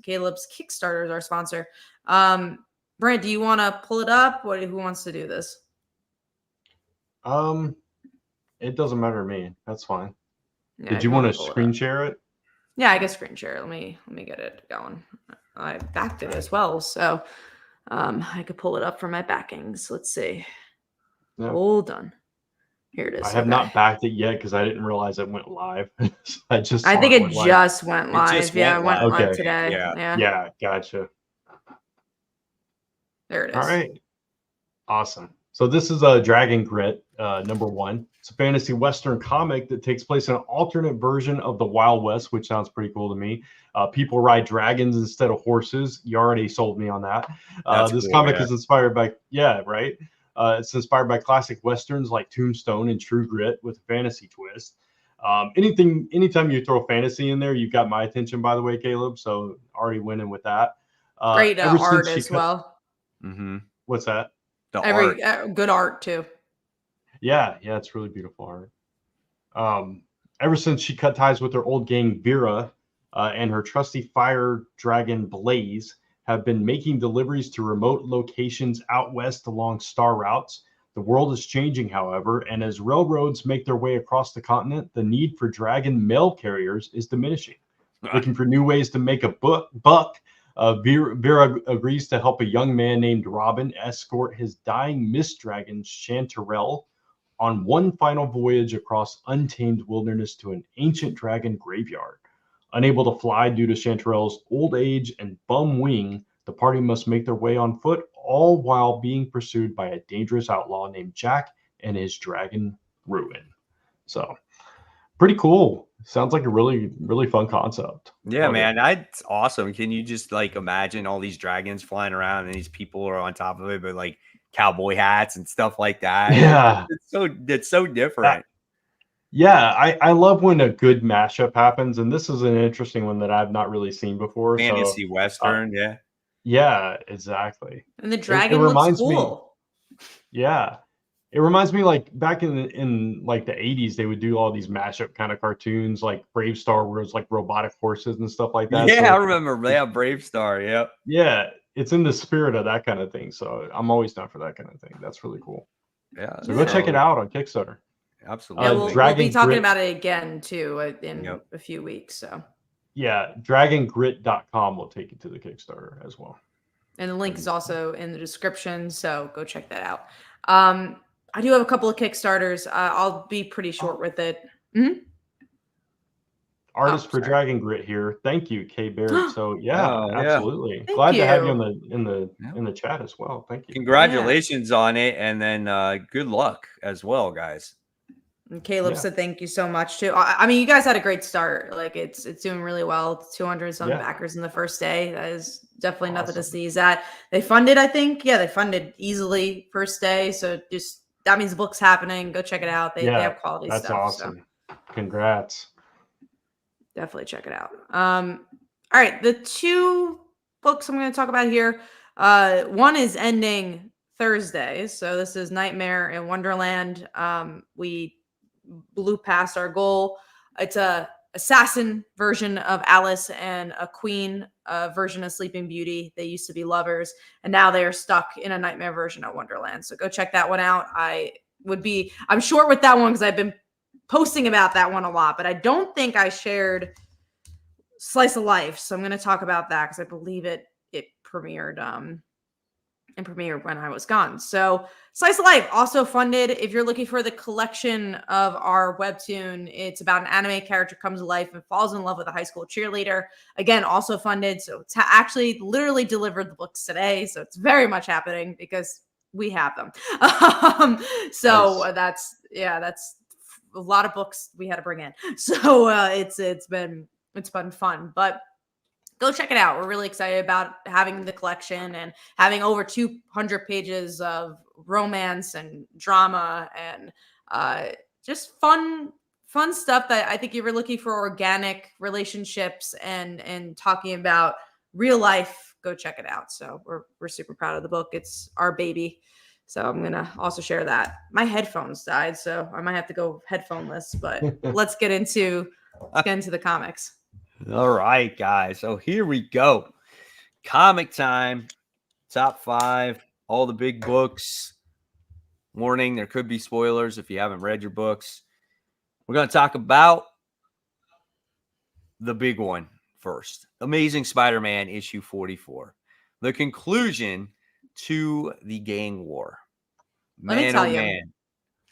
Caleb's Kickstarter is our sponsor. Brent, do you want to pull it up? Who wants to do this? It doesn't matter to me. That's fine. Did you want to screen share it? Yeah, I guess screen share. Let me get it going. I backed it as well, so I could pull it up for my backings. Let's see. Yeah. Hold on. Here it is. I have not backed it yet because I didn't realize it went live. So I think it just went live. It went live today. Yeah, gotcha. There it is. All right. Awesome. So this is a Dragon Grit, #1. It's a fantasy Western comic that takes place in an alternate version of the Wild West, which sounds pretty cool to me. People ride dragons instead of horses. You already sold me on that. This comic is inspired by, right? It's inspired by classic Westerns like Tombstone and True Grit with a fantasy twist. Anytime you throw fantasy in there, you've got my attention, by the way, Caleb. So already winning with that. Great art as well. Mm-hmm. What's that? Good art too. Yeah, it's really beautiful art. Ever since she cut ties with her old gang Vera and her trusty fire dragon Blaze have been making deliveries to remote locations out west along star routes. The world is changing, however, and as railroads make their way across the continent, the need for dragon mail carriers is diminishing. Looking for new ways to make a buck, Vera agrees to help a young man named Robin escort his dying mist dragon Chanterelle on one final voyage across untamed wilderness to an ancient dragon graveyard. Unable to fly due to Chanterelle's old age and bum wing, the party must make their way on foot, all while being pursued by a dangerous outlaw named Jack and his dragon Ruin. So, pretty cool. Sounds like a really, really fun concept. Yeah, man, that's awesome. Can you just imagine all these dragons flying around and these people are on top of it, but like cowboy hats and stuff like that? Yeah, it's so different. I love when a good mashup happens, and this is an interesting one that I've not really seen before. Fantasy Western, yeah, exactly. And the dragon looks cool. It reminds me like back in like the 80s, they would do all these mashup kind of cartoons like Brave Star, where it's like robotic horses and stuff like that. Yeah, I remember. Yeah, Brave Star. Yep. Yeah, it's in the spirit of that kind of thing. So I'm always down for that kind of thing. That's really cool. Yeah. So go check it out on Kickstarter. Absolutely. We'll be talking about it again too in a few weeks. So yeah, dragongrit.com will take you to the Kickstarter as well. And the link is also in the description, so go check that out. I do have a couple of Kickstarters. I'll be pretty short with it. Mm-hmm. Artist for Dragon Grit here. Thank you, Kay Barrett. So absolutely. Glad to have you in the chat as well. Thank you. Congratulations on it, and then good luck as well, guys. And Caleb said thank you so much too. I mean, you guys had a great start. Like it's doing really well. 200 some backers in the first day. That is definitely nothing to sneeze at. They funded, I think. Yeah, they funded easily first day. So just that means the book's happening. Go check it out. They have quality that's stuff. awesome. So Congrats. definitely check it out. All right, the two books I'm going to talk about here. One is ending Thursday. So this is Nightmare in Wonderland. We blew past our goal. It's a assassin version of Alice and a queen version of Sleeping Beauty. They used to be lovers, and now they are stuck in a nightmare version of Wonderland. So go check that one out. I'm short with that one because I've been posting about that one a lot, but I don't think I shared Slice of Life. So I'm going to talk about that because I believe it premiered and premiered when I was gone. So Slice of Life also funded. If you're looking for the collection of our webtoon, it's about an anime character comes to life and falls in love with a high school cheerleader. Again, also funded. So it's actually literally delivered the books today. So it's very much happening because we have them. So nice. That's a lot of books we had to bring in. So it's been fun, but go check it out. We're really excited about having the collection and having over 200 pages of romance and drama and just fun stuff that I think you were looking for organic relationships and talking about real life. Go check it out. So we're super proud of the book. It's our baby. So I'm going to also share that. My headphones died, so I might have to go headphoneless, but let's get into the comics. All right, guys. So here we go. Comic time. Top 5. All the big books. Warning, there could be spoilers if you haven't read your books. We're going to talk about the big one first. Amazing Spider-Man issue 44. The conclusion to the gang war. Let me tell you. Man.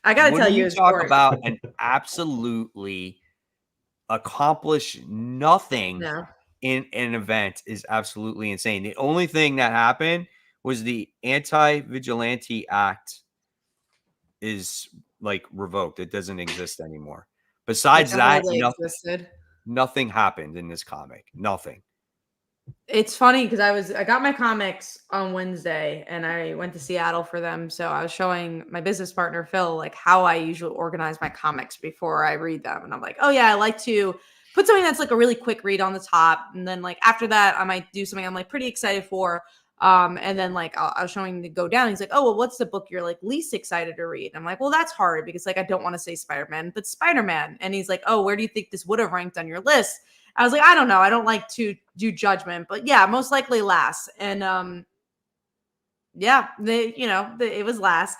I got to tell you, talk about an absolutely accomplish nothing in an event is absolutely insane. The only thing that happened was the Anti-Vigilante Act is like revoked. It doesn't exist anymore. Besides that, nothing happened in this comic. Nothing. It's funny because I got my comics on Wednesday and I went to Seattle for them. So I was showing my business partner, Phil, like how I usually organize my comics before I read them. And I'm like, oh yeah, I like to put something that's like a really quick read on the top. And then like after that, I might do something I'm like pretty excited for. And then like I was showing him to go down. He's like, oh, well, what's the book you're like least excited to read? And I'm like, well, that's hard because like I don't want to say Spider-Man, but Spider-Man. And he's like, oh, where do you think this would have ranked on your list? I was like, I don't know. I don't like to do judgment, but yeah, most likely last. And it was last.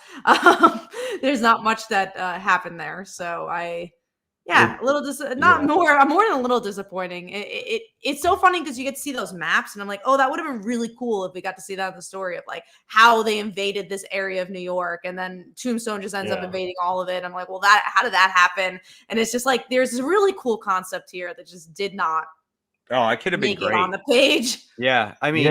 There's not much that happened there. So a little more than a little disappointing. It's so funny because you get to see those maps, and I'm like, oh, that would have been really cool if we got to see that in the story of like how they invaded this area of New York, and then Tombstone just ends up invading all of it. I'm like, well, how did that happen? And it's just like there's this really cool concept here that just did not. Oh, it could have been great on the page. Yeah, I mean,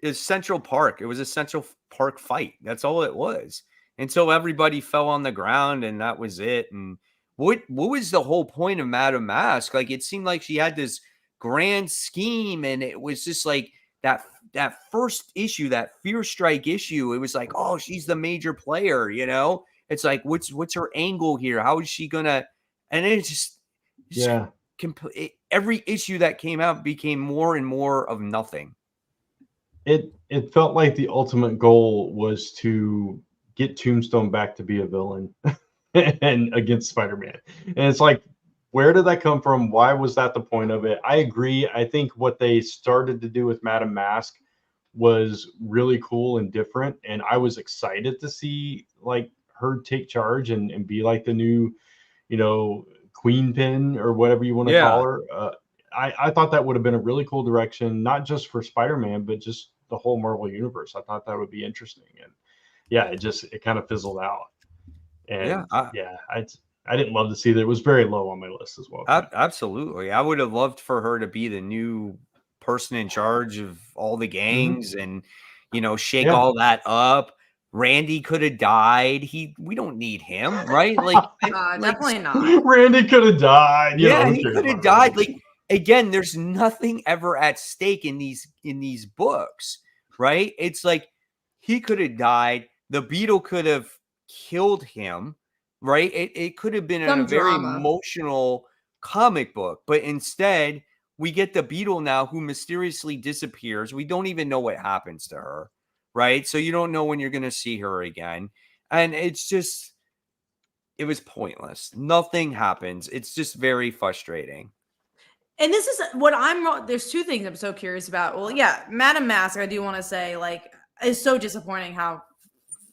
it's Central Park. It was a Central Park fight. That's all it was until everybody fell on the ground, and that was it. And what was the whole point of Madame Mask? Like, it seemed like she had this grand scheme, and it was just like that first issue, that Fear Strike issue. It was like, oh, she's the major player, you know? It's like, what's her angle here? How is she gonna? And it just every issue that came out became more and more of nothing. It felt like the ultimate goal was to get Tombstone back to be a villain. And against Spider-Man. And it's like, where did that come from? Why was that the point of it? I agree. I think what they started to do with Madame Mask was really cool and different. And I was excited to see like her take charge and be like the new, Queen Pin or whatever you want to call her. I thought that would have been a really cool direction, not just for Spider-Man, but just the whole Marvel universe. I thought that would be interesting. And it kind of fizzled out. And I didn't love to see that. It was very low on my list as well. Absolutely. I would have loved for her to be the new person in charge of all the gangs and, shake all that up. Randy could have died. We don't need him, right? Like, definitely not. Randy could have died. He could have died. Like, again, there's nothing ever at stake in these books, right? It's like he could have died. The beetle could have killed him, right? It could have been in Some a very drama. emotional comic book, but instead we get the beetle now who mysteriously disappears. We don't even know what happens to her, right? So you don't know when you're going to see her again. And it's just, it was pointless. Nothing happens. It's just very frustrating. And this is what there's two things I'm so curious about. Well, yeah, Madame Mask, I do want to say, like, it's so disappointing how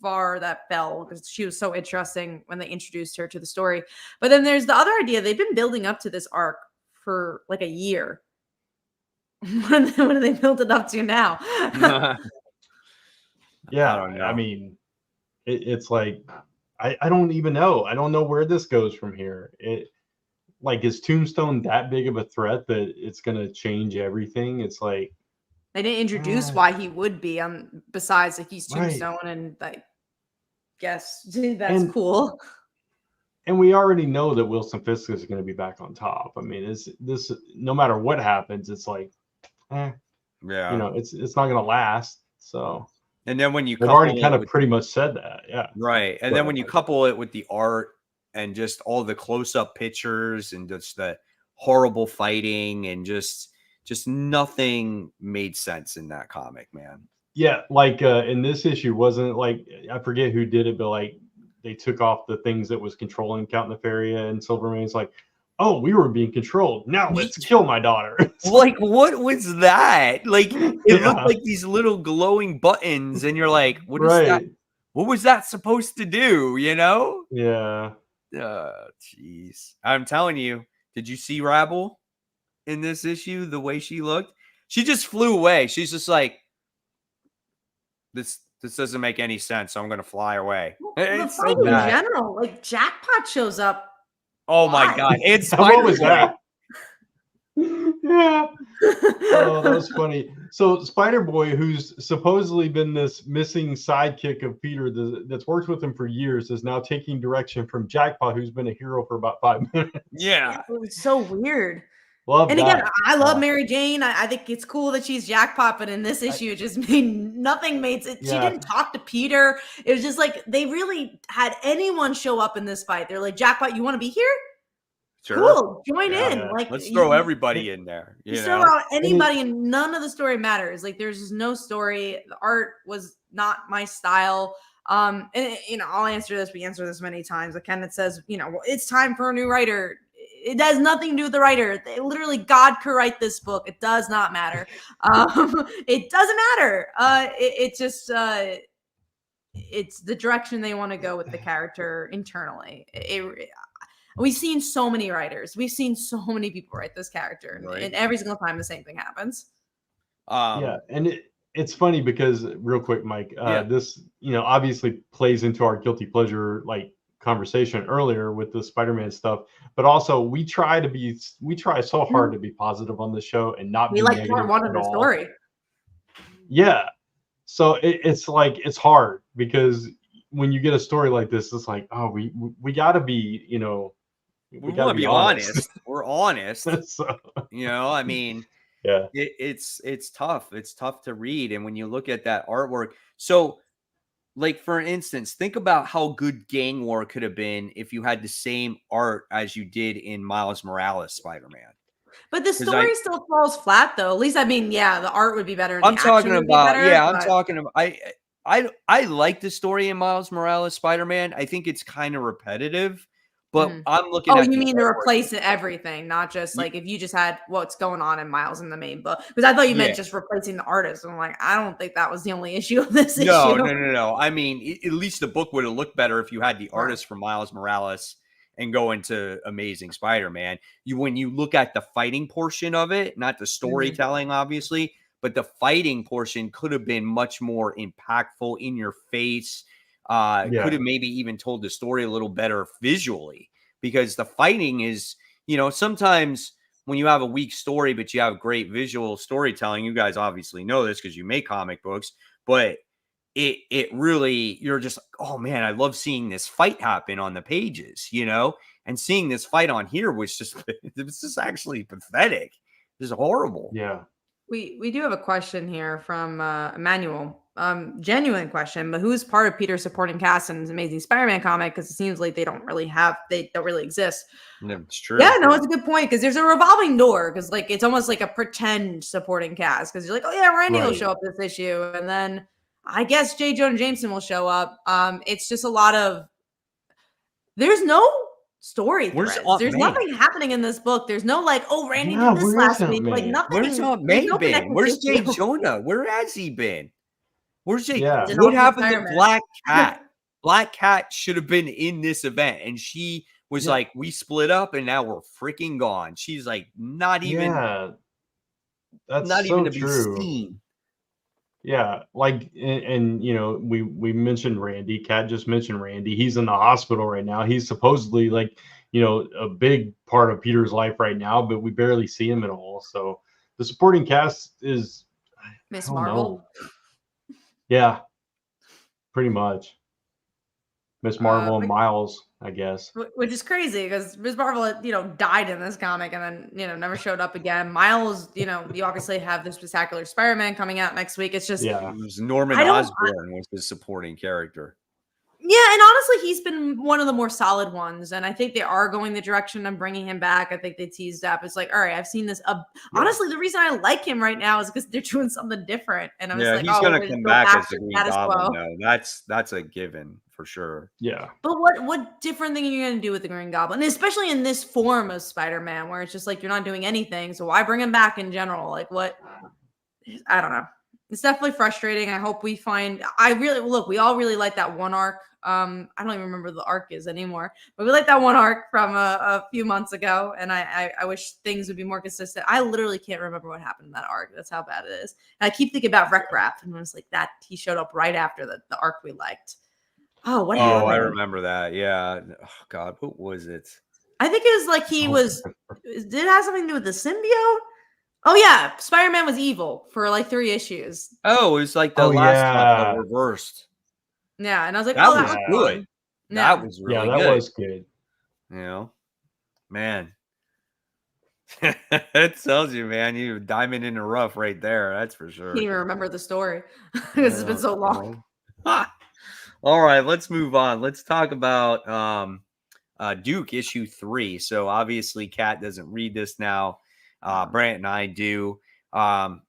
far that fell because she was so interesting when they introduced her to the story. But then there's the other idea. They've been building up to this arc for like a year. What do they build it up to now? Yeah, I don't know. I mean, it's like I don't even know. I don't know where this goes from here. Like, is Tombstone that big of a threat that it's gonna change everything? It's like They didn't introduce why he would be besides like he's Right. Tombstone and I guess that's cool. And we already know that Wilson Fisk is going to be back on top. I mean, this no matter what happens, it's like, Yeah. you know, it's not going to last. So, and then when you they've already kind of pretty much said that, yeah, right. And then when you couple it with the art and just all the close-up pictures and just the horrible fighting and just nothing made sense in that comic, man. Yeah, like in this issue, wasn't like I forget who did it, but like they took off the things that was controlling Count Nefaria and Silvermane's like, oh, we were being controlled. Now let's kill my daughter. Like, what was that? Like, it looked like these little glowing buttons, and you're like, what is that? What was that supposed to do? You know? Yeah. Jeez. I'm telling you, did you see Rabble in this issue? The way she looked? She just flew away. She's just like, this doesn't make any sense, so I'm gonna fly away. Well, the fight in general, like Jackpot shows up. Oh my god! It's what was that? Yeah. Oh, that was funny. So Spider-Boy, who's supposedly been this missing sidekick of Peter that's worked with him for years, is now taking direction from Jackpot, who's been a hero for about 5 minutes. Yeah. It was so weird. Love and that. Again, I love Mary Jane. I think it's cool that she's Jackpot, but in this issue, it just made nothing made sense. She didn't talk to Peter. It was just like they really had anyone show up in this fight. They're like, Jackpot, you want to be here? Sure. Cool, join in. Like, let's throw everybody in there. You throw out anybody, and none of the story matters. Like, there's just no story. The art was not my style. And you know, I'll answer this. We answer this many times. Like Kenneth says, you know, well, it's time for a new writer. It has nothing to do with the writer. Literally, God could write this book. It does not matter. It doesn't matter. It just it's the direction they want to go with the character internally. We've seen so many writers. We've seen so many people write this character, and every single time the same thing happens. Yeah, and it's funny because real quick, Mike, this, you know, obviously plays into our guilty pleasure like conversation earlier with the Spider-Man stuff, but also we try so hard to be positive on this show and not be like part one of the story. Yeah, so it's like it's hard because when you get a story like this, it's like, oh, we got to be, you know, we got to be honest. We're honest. So, you know, I mean, yeah, it's tough. It's tough to read, and when you look at that artwork, so. Like, for instance, think about how good Gang War could have been if you had the same art as you did in Miles Morales Spider-Man. But the story still falls flat, though. At least, I mean, yeah, the art would be better. I'm talking about, I like the story in Miles Morales Spider-Man. I think it's kind of repetitive, but I'm looking at. Oh, you mean to replace everything, not just like if you just had what's going on in Miles in the main book? Because I thought you meant just replacing the artist. I'm like, I don't think that was the only issue of this issue. No. I mean, at least the book would have looked better if you had the artist from Miles Morales and go into Amazing Spider-Man. When you look at the fighting portion of it, not the storytelling, obviously, but the fighting portion could have been much more impactful, in your face. Could have maybe even told the story a little better visually, because the fighting is, you know, sometimes when you have a weak story, but you have great visual storytelling, you guys obviously know this because you make comic books, but it really, you're just, oh man, I love seeing this fight happen on the pages, you know, and seeing this fight on here was just, it was just actually pathetic. This is horrible. Yeah. We do have a question here from Emmanuel. Genuine question, but who's part of Peter's supporting cast in his Amazing Spider-Man comic? Because it seems like they don't really exist. Yeah, it's true. Yeah, no, it's a good point because there's a revolving door because like it's almost like a pretend supporting cast because you're like, oh yeah, Randy will show up this issue, and then I guess J. Jonah Jameson will show up. It's just a lot of there's no story threads. There's nothing happening in this book. There's no like, oh, Randy did this last week. Like nothing. Where's Aunt May been? Where's J. Jonah? Where has he been? Where's J? Yeah. What happened to Black Cat? Black Cat should have been in this event, and she was like, "We split up, and now we're freaking gone." She's like, not even. Yeah, that's not so even to true. be seen. Yeah, like, and you know, we mentioned Randy. Kat just mentioned Randy. He's in the hospital right now. He's supposedly like, you know, a big part of Peter's life right now, but we barely see him at all. So the supporting cast is Miss Marvel. Yeah, pretty much. Miss Marvel and Miles, I guess. Which is crazy because Ms. Marvel, you know, died in this comic and then, you know, never showed up again. Miles, you know, you obviously have this spectacular Spider-Man coming out next week. It's just, it was Norman Osborn was his supporting character. Yeah, and honestly, he's been one of the more solid ones, and I think they are going the direction of bringing him back. I think they teased up. It's like, all right, I've seen this. Honestly, the reason I like him right now is because they're doing something different, and I'm just like, he's going to come back as the Green Goblin. No, that's a given for sure. Yeah, but what different thing are you going to do with the Green Goblin, and especially in this form of Spider-Man, where it's just like you're not doing anything, so why bring him back in general? Like what? I don't know. It's definitely frustrating. I hope we find. We all really like that one arc. I don't even remember the arc is anymore, but we like that one arc from a few months ago, and I wish things would be more consistent. I literally can't remember what happened in that arc. That's how bad it is. And I keep thinking about Wreck Rap, and I was like, that he showed up right after the arc we liked. Oh, what happened? I remember that. Yeah. Oh God, what was it? I think it was like he was. Did it have something to do with the symbiote? Oh yeah, Spider-Man was evil for like 3 issues. Oh, it was like the last one reversed. Yeah, and I was like, that was good. Fun. That was really good. That was good. You know, man, it tells you, man, you diamond in the rough right there. That's for sure. Can't even remember the story because it's been so long. All right, let's move on. Let's talk about Duke issue 3. So obviously, Kat doesn't read this now. Brant and I do. A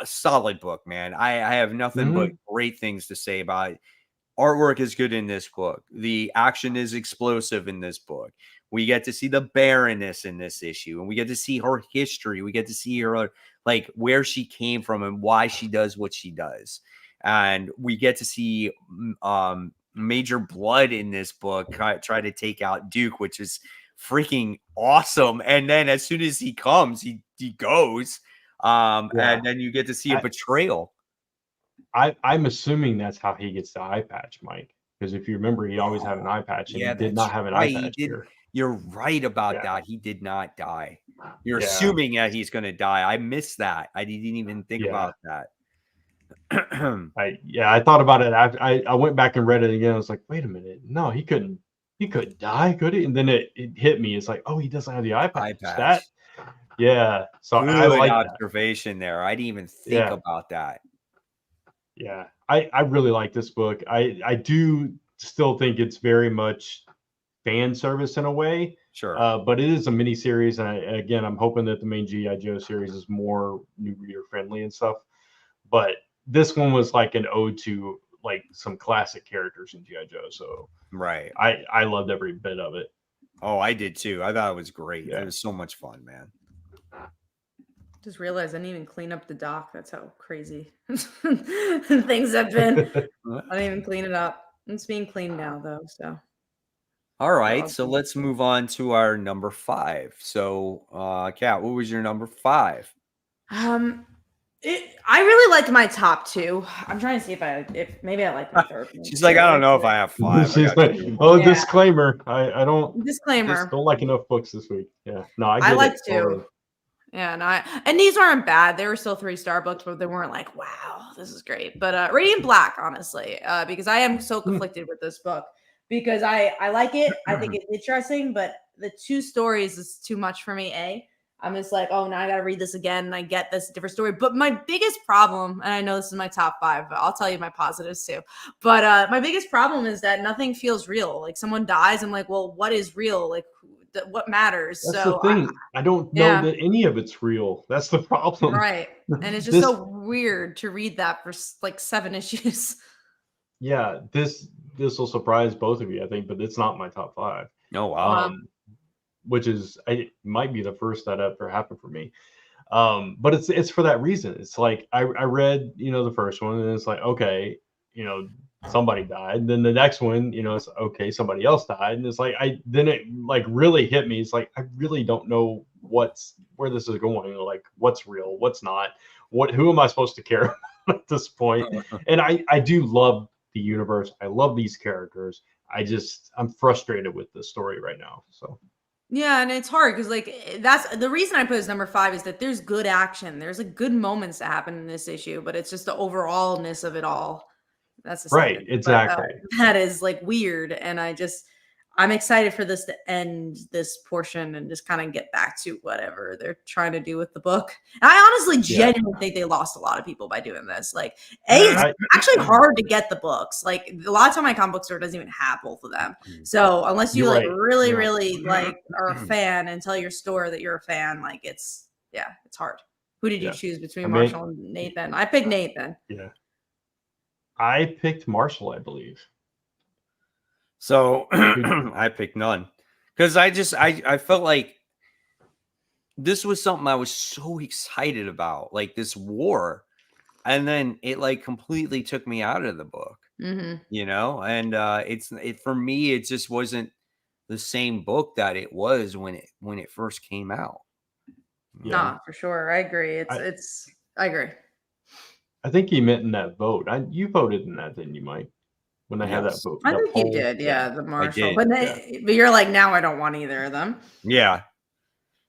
solid book, man. I have nothing but great things to say about it. Artwork is good in this book. The action is explosive in this book. We get to see the Baroness in this issue, and we get to see her history. We get to see her, like, where she came from and why she does what she does. And we get to see Major Blood in this book try to take out Duke, which is freaking awesome. And then as soon as he comes, he goes. And then you get to see a betrayal. I'm assuming that's how he gets the eye patch, Mike. Because if you remember, he always had an eye patch, and he did not have an eye patch here. You're right about that. He did not die. You're assuming that he's going to die. I missed that. I didn't even think about that. I thought about it. I went back and read it again. I was like, wait a minute. No, he couldn't die, could he? And then it hit me. It's like, oh, he doesn't have the eye patch. So good I like observation there. I didn't even think about that. Yeah, I really like this book. I do still think it's very much fan service in a way. Sure. But it is a mini series, and again, I'm hoping that the main G.I. Joe series is more new reader friendly and stuff. But this one was like an ode to like some classic characters in G.I. Joe. So right. I loved every bit of it. Oh, I did too. I thought it was great. It was so much fun, man. Just realized I didn't even clean up the dock. That's how crazy things have been. I didn't even clean it up. It's being cleaned now, though. So, all right. So let's move on to our number 5. So, Kat, what was your number 5? I really liked my top 2. I'm trying to see if maybe I like my third. She's like, I don't know if I have 5. She's like, disclaimer. I don't. Disclaimer. Don't like enough books this week. Yeah. No, I like 2. Yeah, and these aren't bad. They were still 3-star books, but they weren't like, wow, this is great. But Radiant Black, honestly, because I am so conflicted with this book because I like it. I think it's interesting, but the 2 stories is too much for me. I'm just like, oh, now I got to read this again. And I get this different story. But my biggest problem, and I know this is my top 5, but I'll tell you my positives too. But my biggest problem is that nothing feels real. Like someone dies. I'm like, well, what is real? Like what matters? That's So the thing. I don't know that any of it's real. That's the problem. Right. And it's just so weird to read that for like 7 issues. Yeah, this will surprise both of you, I think, but it's not my top 5. Oh wow. Which is it might be the first that ever happened for me. But it's for that reason. It's like I read, the first one, and it's like, okay, somebody died. And then the next one, it's okay, somebody else died. And it's like then it like really hit me. It's like I really don't know where this is going, like what's real, what's not, who am I supposed to care about at this point? And I do love the universe. I love these characters. I'm frustrated with the story right now. So yeah, and it's hard because like that's the reason I put as number 5 is that there's good action. There's like good moments that happen in this issue, but it's just the overallness of it all. That's the right, exactly. That is like weird, and I'm excited for this to end this portion and just kind of get back to whatever they're trying to do with the book. And I honestly genuinely think they lost a lot of people by doing this. Like, it's actually hard to get the books. Like, a lot of time my comic book store doesn't even have both of them. So unless you really like are a fan and tell your store that you're a fan, like it's hard. Who did you choose between Marshall and Nathan? I picked Nathan. Yeah. I picked Marshall, I believe. So I picked none because I felt like this was something I was so excited about, like this war, and then it like completely took me out of the book, and it for me it just wasn't the same book that it was when it first came out. Nah, for sure, I agree. I agree. I think he meant in that vote. You voted in that, didn't you, Mike? When I had that vote. I think you did, the Marshall. But you're like, now I don't want either of them. Yeah.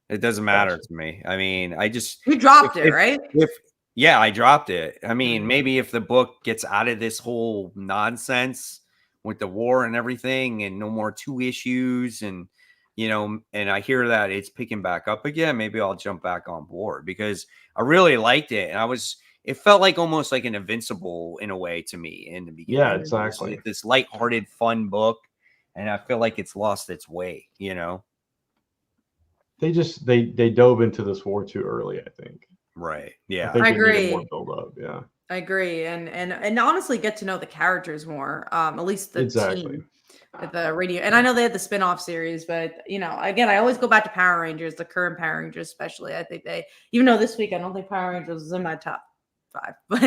It doesn't matter to me. I mean, you dropped it, right? I dropped it. I mean, maybe if the book gets out of this whole nonsense with the war and everything and no more 2 issues and and I hear that it's picking back up again, maybe I'll jump back on board because I really liked it. And it felt like almost like an Invincible in a way to me in the beginning. Yeah, exactly. This lighthearted, fun book. And I feel like it's lost its way, They just they dove into this war too early, I think. Right. Yeah. I agree. More build up. Yeah. I agree. And honestly get to know the characters more. At least the team. The radio, and I know they had the spin-off series, but again, I always go back to Power Rangers, the current Power Rangers, especially. I think even though this week I don't think Power Rangers is in my top 5, but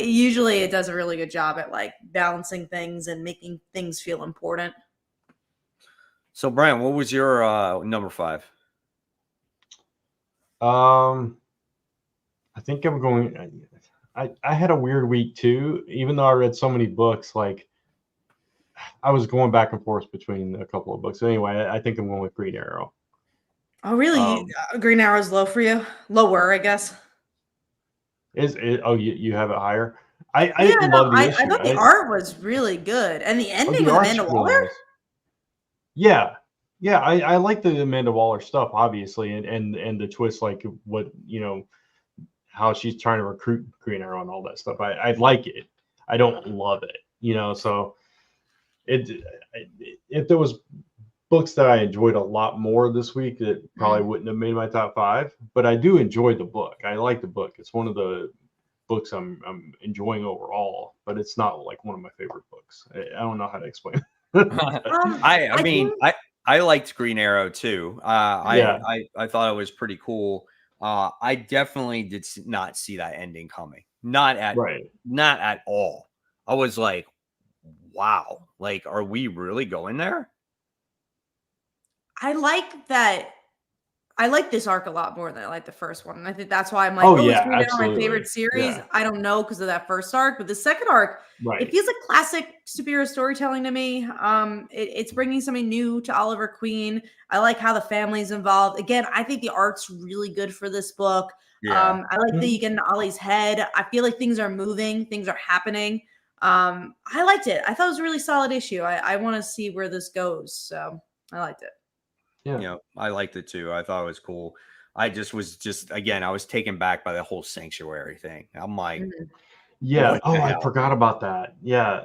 usually it does a really good job at like balancing things and making things feel important. So Brian, what was your number 5? I think I'm going. I had a weird week too, even though I read so many books. Like I was going back and forth between a couple of books. So anyway, I think I'm going with Green Arrow. Oh, really? Green Arrow's low for you? Lower, I guess. Is it? Oh, you have it higher. I love the issue. I thought the art was really good, and the ending with Amanda Waller. Nice. Yeah. I like the Amanda Waller stuff, obviously, and the twist, like what how she's trying to recruit Green Arrow and all that stuff. I like it. I don't love it, so. If there was books that I enjoyed a lot more this week, it probably wouldn't have made my top 5. But I do enjoy the book. I like the book. It's one of the books I'm enjoying overall, but it's not like one of my favorite books. I don't know how to explain it. I liked Green Arrow too. I thought it was pretty cool. I definitely did not see that ending coming. Not at all. I was like, wow, like, are we really going there? I like that. I like this arc a lot more than I like the first one. And I think that's why I'm like, is Green Arrow my favorite series? Yeah. I don't know because of that first arc, but the second arc, it feels like classic superhero storytelling to me. It's bringing something new to Oliver Queen. I like how the family's involved. Again, I think the art's really good for this book. Yeah. I like that you get into Ollie's head. I feel like things are moving, things are happening. I liked it. I thought it was a really solid issue. I want to see where this goes. So I liked it. Yeah. I liked it too. I thought it was cool. I was taken back by the whole sanctuary thing. I'm like, Mhm. Yeah. what the Oh, I hell? forgot about that. Yeah.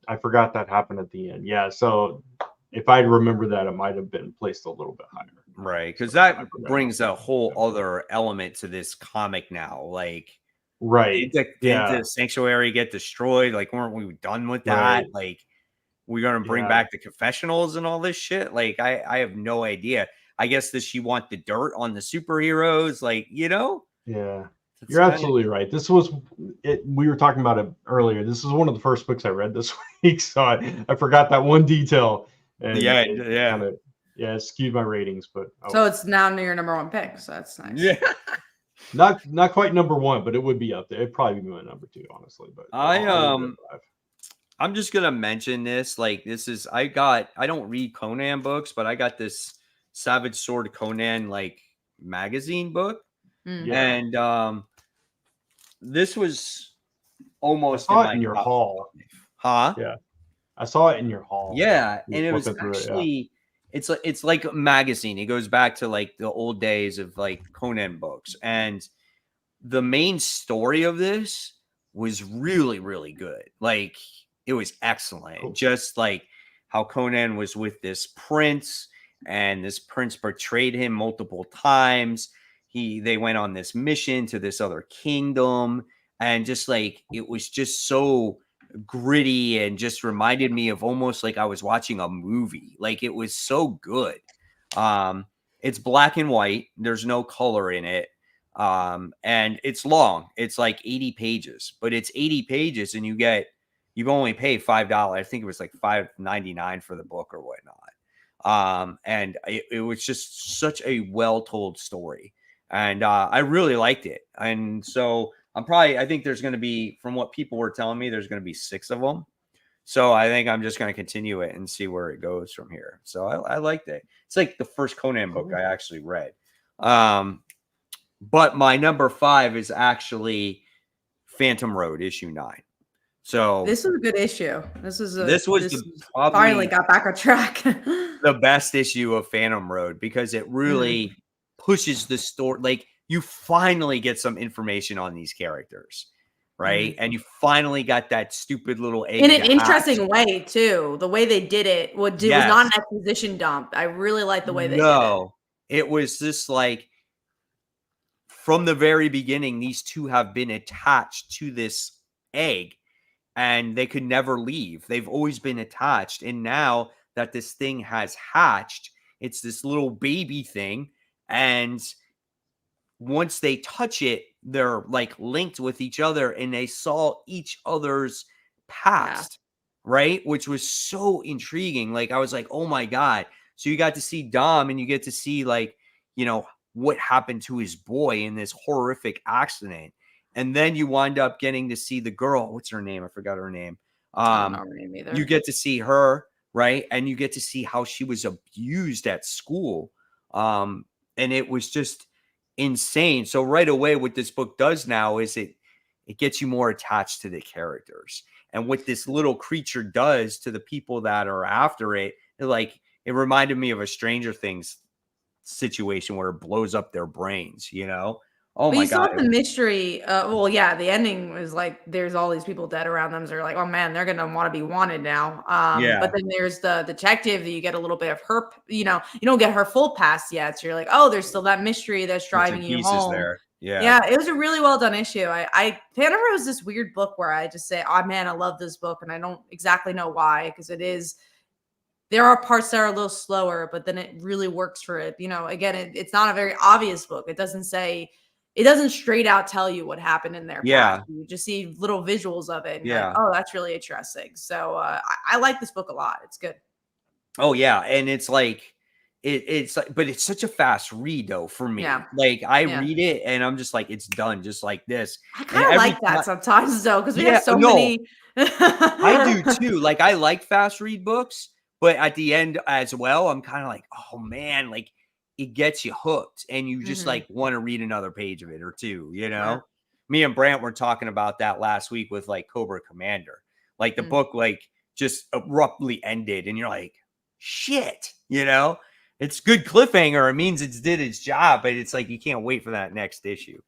I forgot that happened at the end. Yeah. So if I remember that, it might have been placed a little bit higher. Right. Because So I that forgot about brings a that. whole other element to this comic now. Like, Right. didn't Yeah. the sanctuary get destroyed? Like, weren't we done with that? Right. Like, we're gonna bring Yeah. back the confessionals and all this shit. Like, I have no idea. I guess does she want the dirt on the superheroes? Like, Yeah. it's You're kind of absolutely right. This was it. We were talking about it earlier. This is one of the first books I read this week, so I forgot that one detail, and yeah, it yeah, kind of skewed my ratings. But oh So well. it's now near your number one pick. So that's nice. yeah. Not quite number one, but it would be up there. It'd probably be my number two, honestly. But I I'll leave it at five. I'm just gonna mention this. Like, I don't read Conan books, but I got this Savage Sword Conan like magazine book, Mm. Yeah, and this was I almost in saw it my in your top haul. 5. Huh? Yeah, I saw it in your haul. Yeah, You and it was flipping through it. Yeah. actually it's like a magazine. It goes back to like the old days of like Conan books, and the main story of this was really, really good. Like, it was excellent. Cool. Just like how Conan was with this prince, and this prince betrayed him multiple times. They went on this mission to this other kingdom, and just like it was just so gritty and just reminded me of almost like I was watching a movie. Like, it was so good. It's black and white. There's no color in it. And it's long. It's like 80 pages, but it's 80 pages and you've only paid $5. I think it was like $5.99 for the book or whatnot. And it was just such a well told story. And I really liked it. And so I think there's going to be, from what people were telling me, there's going to be 6 of them. So I think I'm just going to continue it and see where it goes from here. So I liked it. It's like the first Conan book I actually read. But my number 5 is actually Phantom Road issue 9. So This was a good issue. This was probably finally got back on track. the best issue of Phantom Road, because it really pushes the story. Like, you finally get some information on these characters, right? And you finally got that stupid little egg in an to hatch. interesting way too. The way they did it was not an exposition dump. I really like the way they did it. It was just like, from the very beginning, these two have been attached to this egg and they could never leave. They've always been attached. And now that this thing has hatched, it's this little baby thing. And once they touch it, they're like linked with each other and they saw each other's past, right? Which was so intriguing. Like, I was like, oh my God. So you got to see Dom and you get to see, like, what happened to his boy in this horrific accident. And then you wind up getting to see the girl. What's her name? I forgot her name. I don't know her name either. You get to see her, right? And you get to see how she was abused at school. And it was just insane. So right away, what this book does now is it gets you more attached to the characters. And what this little creature does to the people that are after it, it reminded me of a Stranger Things situation where it blows up their brains, Oh my God. The mystery. The ending was like there's all these people dead around them. So they're like, oh man, they're gonna want to be wanted now. But then there's the detective that you get a little bit of her. You don't get her full past yet. So you're like, oh, there's still that mystery that's driving you home. There. Yeah, it was a really well done issue. Phantom Road is this weird book where I just say, oh man, I love this book, and I don't exactly know why, because it is. There are parts that are a little slower, but then it really works for it. Again, it's not a very obvious book. It doesn't straight out tell you what happened in their past. You just see little visuals of it. And you're like, oh, that's really interesting. So I like this book a lot. It's good. Oh yeah. And it's like, it's like, but it's such a fast read though for me. Yeah. Like, I read it and I'm just like, it's done just like this. I kind of like that sometimes though, because we have so many. I do too. Like, I like fast read books, but at the end as well, I'm kind of like, oh man, like, it gets you hooked and you just like want to read another page of it or two, Yeah. Me and Brant were talking about that last week with like Cobra Commander. Like, the book like just abruptly ended and you're like, shit, it's good cliffhanger. It means it's did its job, but it's like you can't wait for that next issue.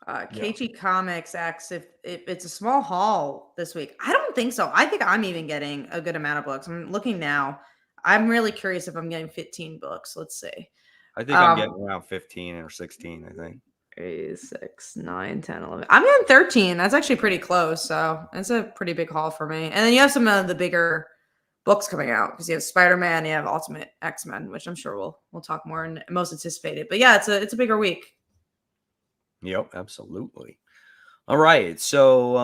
KG Comics asks if it's a small haul this week. I don't think so. I think I'm even getting a good amount of books. I'm looking now. I'm really curious if I'm getting 15 books. Let's see. I think I'm getting around 15 or 16, I think. 8, 6, 9, 10, 11. I'm getting 13. That's actually pretty close. So it's a pretty big haul for me. And then you have some of the bigger books coming out because you have Spider-Man, you have Ultimate X-Men, which I'm sure we'll talk more and most anticipated. But yeah, it's a bigger week. Yep, absolutely. All right. So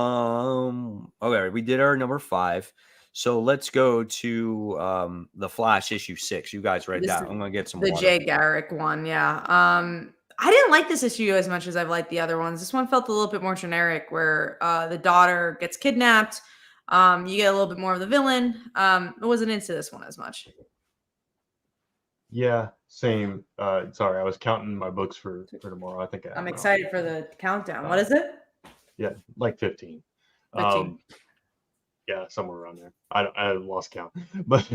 okay, we did our number 5. So let's go to the Flash issue 6. You guys read that. I'm gonna get some the water. Jay Garrick one, yeah. I didn't like this issue as much as I've liked the other ones. This one felt a little bit more generic where the daughter gets kidnapped. You get a little bit more of the villain. I wasn't into this one as much. Yeah, same. Sorry, I was counting my books for tomorrow. I think I'm excited for the countdown. What is it? Yeah, like 15. 15. Yeah, somewhere around there. I lost count, but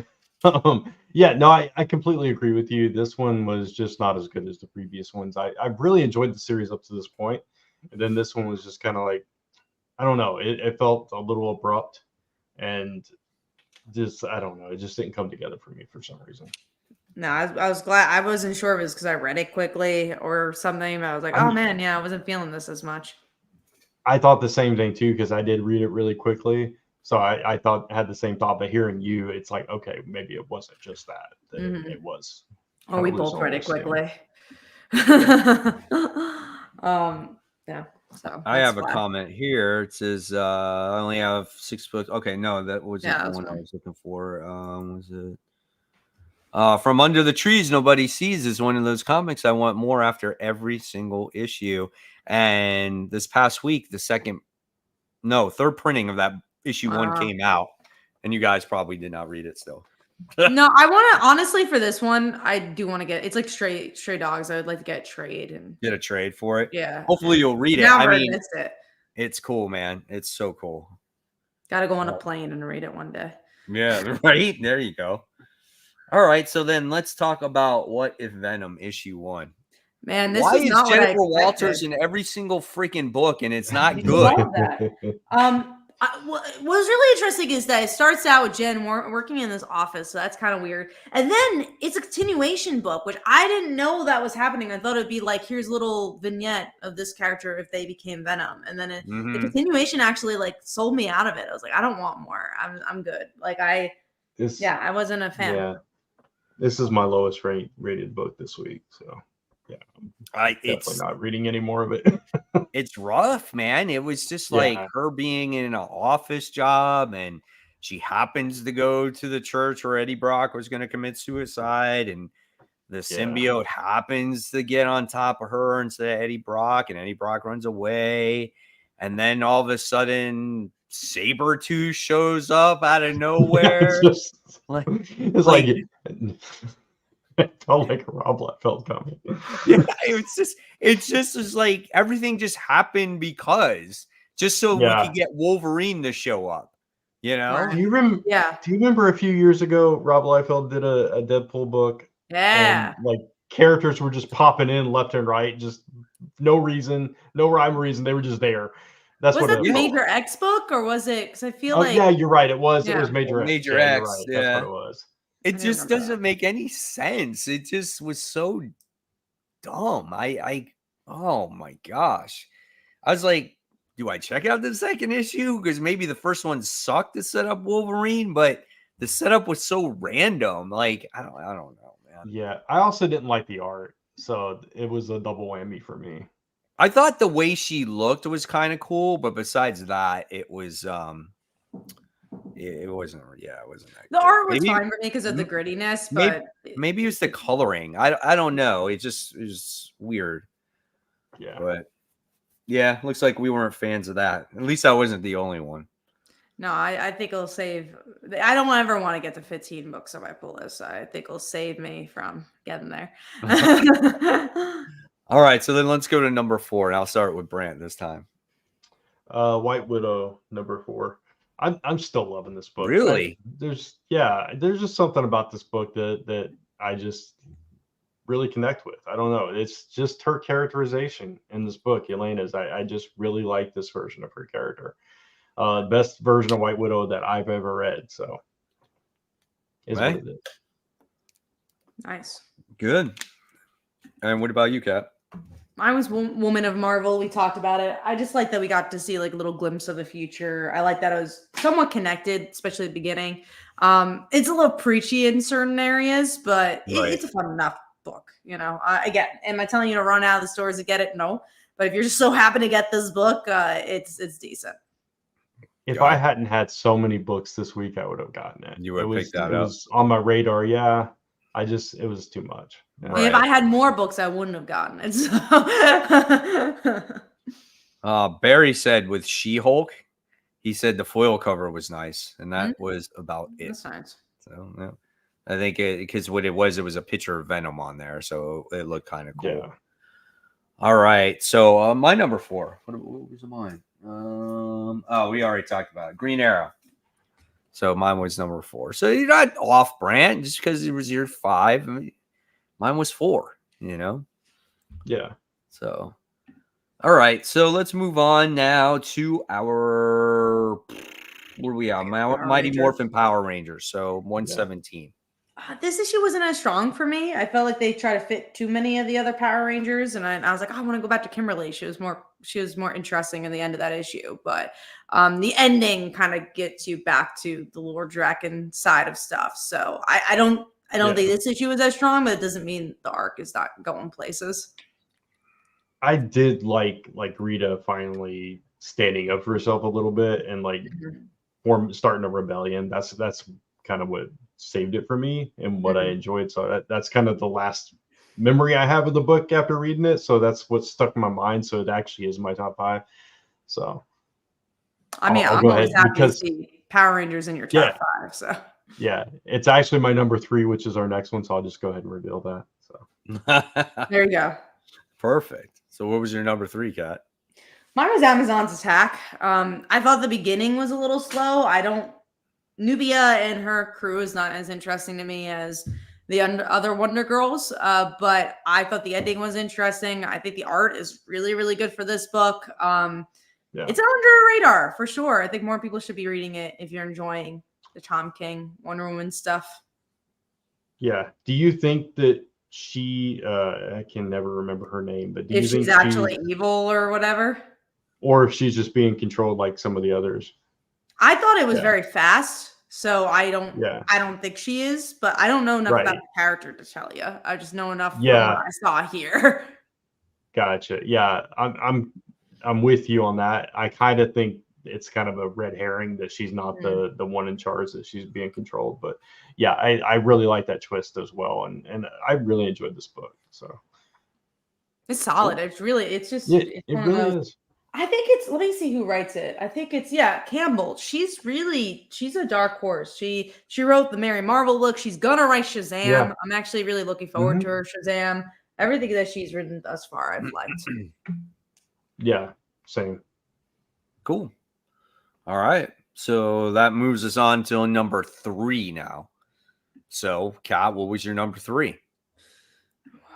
yeah, no, I completely agree with you. This one was just not as good as the previous ones. I really enjoyed the series up to this point, and then this one was just kind of like, I don't know. It felt a little abrupt, and just I don't know. It just didn't come together for me for some reason. No, I was glad. I wasn't sure if it was because I read it quickly or something. I was like, oh man, yeah, I wasn't feeling this as much. I thought the same thing too because I did read it really quickly. So I had the same thought, but hearing you, it's like, okay, maybe it wasn't just that. It was. Oh, we both read it quickly. Yeah. So I have a comment here. It says I only have 6 books. Okay, no, that wasn't the one I was looking for. Was it From Under the Trees Nobody Sees is one of those comics I want more after every single issue. And this past week, third printing of that issue 1 came out, and you guys probably did not read it still. No, I want to honestly for this one. I do want to get. It's like stray dogs. I would like to get a trade and get a trade for it. Yeah. Hopefully you'll read it. I mean, missed it. It's cool, man. It's so cool. Got to go on a plane and read it one day. Yeah, right. There you go. All right, so then let's talk about What If Venom issue 1. Man, this Why is not Jennifer what I Walters in every single freaking book, and it's not good. What was really interesting is that it starts out with Jen working in this office, so that's kind of weird. And then it's a continuation book, which I didn't know that was happening. I thought it'd be like, here's a little vignette of this character if they became Venom, and then the continuation actually like sold me out of it. I was like, I don't want more. I'm good. Like I wasn't a fan. Yeah, this is my lowest rated book this week, so. Yeah, I'm definitely not reading any more of it. It's rough, man. It was just like her being in an office job, and she happens to go to the church where Eddie Brock was going to commit suicide, and the symbiote happens to get on top of her instead of Eddie Brock, and Eddie Brock runs away, and then all of a sudden Sabretooth shows up out of nowhere. It's like it felt like a Rob Liefeld comment. Yeah, it's just like everything just happened because just so we could get Wolverine to show up. You know? Do you remember? Yeah. Do you remember a few years ago Rob Liefeld did a Deadpool book? Yeah. And, like characters were just popping in left and right, just no reason, no rhyme or reason. They were just there. That's was what it. Major X book or was it? Because I feel like yeah, you're right. It was Major X. Major X. Right. Yeah. That's what it was. It just doesn't make any sense. It just was so dumb. Oh my gosh. I was like, do I check out the second issue? Because maybe the first one sucked to set up Wolverine, but the setup was so random. Like, I don't know, man. Yeah. I also didn't like the art. So it was a double whammy for me. I thought the way she looked was kind of cool, but besides that, it was it wasn't that the good. art was fine for me because of the grittiness, but maybe it was the coloring. I don't know. It was weird. Yeah. But yeah, looks like we weren't fans of that. At least I wasn't the only one. No, I think it'll save. I don't ever want to get to 15 books on my pull list. So I think it'll save me from getting there. All right, so then let's go to number 4, and I'll start with Brant this time. White Widow, number 4. I'm still loving this book. Really? There's just something about this book that I just really connect with. I don't know. It's just her characterization in this book, Elena's. I just really like this version of her character. Best version of White Widow that I've ever read. So is Right. what it is. Nice. Good. And what about you, Kat? I was Woman of Marvel. We talked about it. I just like that we got to see like a little glimpse of the future. I like that it was somewhat connected, especially at the beginning. It's a little preachy in certain areas, but it's a fun enough book. You know, again, am I telling you to run out of the stores to get it? No. But if you're just so happy to get this book, it's decent. If I hadn't had so many books this week, I would have gotten it. You would have picked that up. It was on my radar. Yeah. It was too much. Yeah. Right. If I had more books, I wouldn't have gotten it. So. Barry said with She-Hulk, he said the foil cover was nice, and that was about it. That's nice. So yeah. I think because what it was a picture of Venom on there, so it looked kind of cool. Yeah. All right, so my number 4. What was mine? We already talked about it. Green Arrow. So mine was number 4. So you're not off brand just because it was your 5. I mean, mine was 4. You know. Yeah. So, all right. So let's move on now to our where are we at? Mighty Morphin Power Rangers. So 117. This issue wasn't as strong for me. I felt like they tried to fit too many of the other Power Rangers, and I was like, I want to go back to Kimberly. She was more interesting in the end of that issue, but the ending kind of gets you back to the Lord Draken side of stuff. So I don't think this issue was as strong, but it doesn't mean the arc is not going places. I did like Rita finally standing up for herself a little bit and like starting a rebellion. That's kind of what saved it for me and what I enjoyed. So that's kind of the last memory I have of the book after reading it. So that's what stuck in my mind. So it actually is my top 5. So I mean, I'm always happy to see Power Rangers in your top 5. So yeah, it's actually my number 3, which is our next one. So I'll just go ahead and reveal that. So there you go. Perfect. So what was your number 3, Kat? Mine was Amazon's Attack. I thought the beginning was a little slow. Nubia and her crew is not as interesting to me as the other Wonder Girls, but I thought the ending was interesting. I think the art is really, really good for this book. It's under the radar for sure. I think more people should be reading it if you're enjoying the Tom King Wonder Woman stuff. Yeah. Do you think that she, I can never remember her name, but do you think she's actually evil or whatever? Or if she's just being controlled like some of the others? I thought it was very fast, so I don't think she is, but I don't know enough about the character to tell you. I just know enough from what I saw here. Gotcha. Yeah, I'm with you on that. I kind of think it's kind of a red herring that she's not the one in charge, that she's being controlled. But yeah, I really like that twist as well, and I really enjoyed this book. So it's solid. It's just it really is. I think let me see who writes it. I think it's Campbell. She's a dark horse. She wrote the Mary Marvel book. She's gonna write Shazam. Yeah. I'm actually really looking forward to her Shazam. Everything that she's written thus far, I've liked. Yeah, same. Cool. All right. So that moves us on to number 3 now. So, Kat, what was your number 3?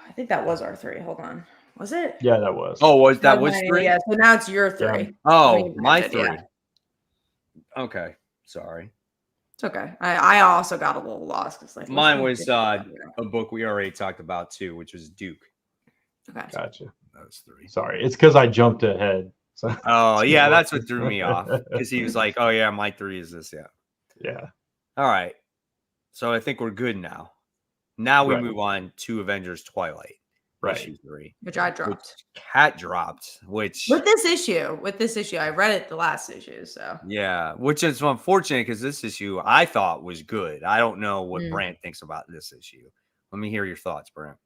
I think that was our 3. Hold on. Was it? Yeah, that was. Oh, was 3? Yeah, so now it's your 3. Yeah. Oh, my 3. Yeah. Okay. Sorry. It's okay. I also got a little lost. It's like mine was a book we already talked about too, which was Duke. Okay. Gotcha. That was 3. Sorry. It's because I jumped ahead. So oh, yeah, that's what threw me off. Because he was like, oh, yeah, my 3 is this. Yeah. Yeah. All right. So I think we're good now. Now we move on to Avengers Twilight. Right. Issue 3. Which I dropped. Cat dropped, which... With this issue, I read it the last issue, so... Yeah, which is unfortunate because this issue I thought was good. I don't know what Brant thinks about this issue. Let me hear your thoughts, Brant.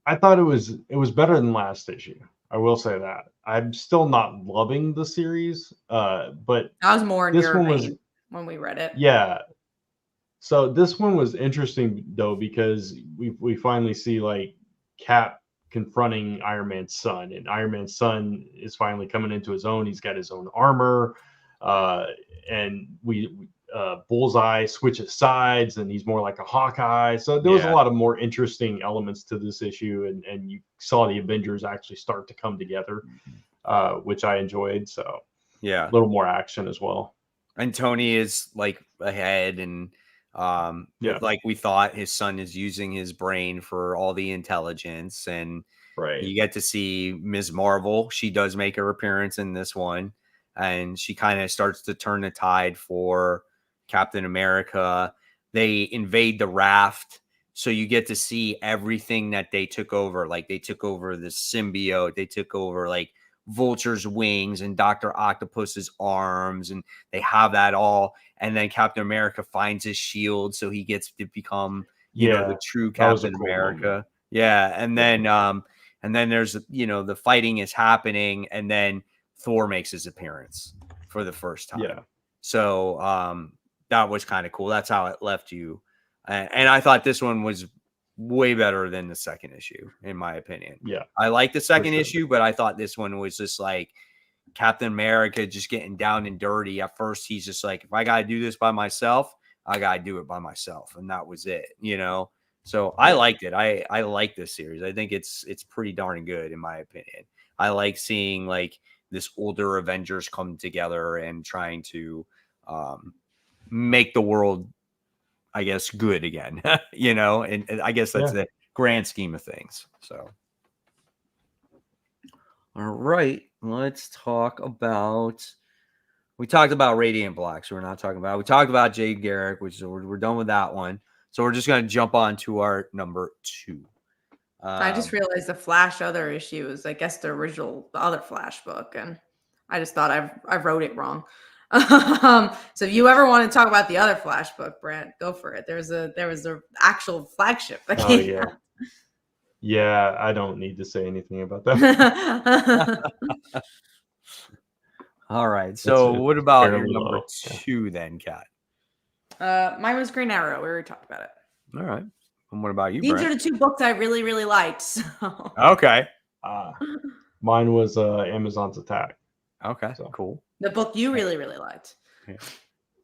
I thought it was better than last issue. I will say that. I'm still not loving the series, but... I was more in your vein when we read it. Yeah. So this one was interesting, though, because we finally see, like, Cap confronting Iron Man's son, and Iron Man's son is finally coming into his own. He's got his own armor, and we Bullseye switches sides and he's more like a Hawkeye. So there was a lot of more interesting elements to this issue, and you saw the Avengers actually start to come together, which I enjoyed. So yeah, a little more action as well. And Tony is like ahead, and like we thought, his son is using his brain for all the intelligence, and you get to see Ms. Marvel. She does make her appearance in this one, and she kind of starts to turn the tide for Captain America. They invade the raft, so you get to see everything that they took over. Like they took over the symbiote, they took over like Vulture's wings and Dr. Octopus's arms, and they have that all. And then Captain America finds his shield, so he gets to become, you know, the true Captain America. Moment. Yeah, and then there's, you know, the fighting is happening, and then Thor makes his appearance for the first time. Yeah. So that was kind of cool. That's how it left you. And I thought this one was way better than the second issue, in my opinion. Yeah. I like the second issue, but I thought this one was just like Captain America just getting down and dirty. At first, he's just like, if I got to do this by myself, I got to do it by myself. And that was it, you know? So I liked it. I like this series. I think it's pretty darn good, in my opinion. I like seeing like this older Avengers come together and trying to make the world, I guess, good again, you know, and I guess that's the grand scheme of things. So, all right, let's talk about, we talked about Radiant Black, so we're not talking about, we talked about Jade Garrick, which is, we're done with that one. So we're just going to jump on to our number 2. I just realized the Flash other issue is, I guess, the other Flash book, and I just thought I wrote it wrong. So if you ever want to talk about the other Flash book, Brant, go for it. There was a actual flagship that came out. Yeah, I don't need to say anything about that. All right. So what about your number 2 then, Kat? Mine was Green Arrow. We already talked about it. All right. And what about you, These Brent? are the 2 books I really, really liked. So. Okay. Mine was Amazon's Attack. Okay, cool. The book you really, really liked. Yeah.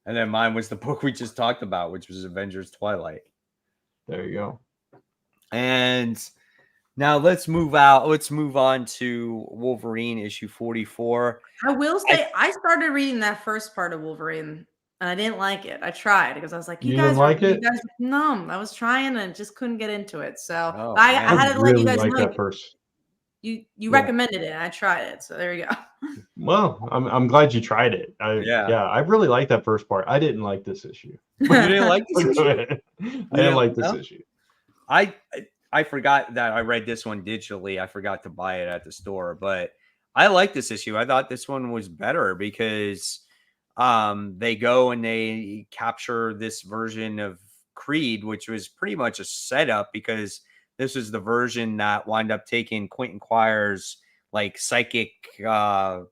And then mine was the book we just talked about, which was Avengers Twilight. There you go. And now let's move on to Wolverine issue 44. I will say I started reading that first part of Wolverine and I didn't like it. I tried because I was like, you guys are numb. I was trying and just couldn't get into it. So I had to let you guys know. That first. You recommended it and I tried it. So there you go. Well, I'm glad you tried it. I really liked that first part. I didn't like this issue. You didn't like this issue? I didn't like this issue. I forgot that I read this one digitally. I forgot to buy it at the store, but I like this issue. I thought this one was better because they go and they capture this version of Creed, which was pretty much a setup because this is the version that wound up taking Quentin Quire's like psychic, I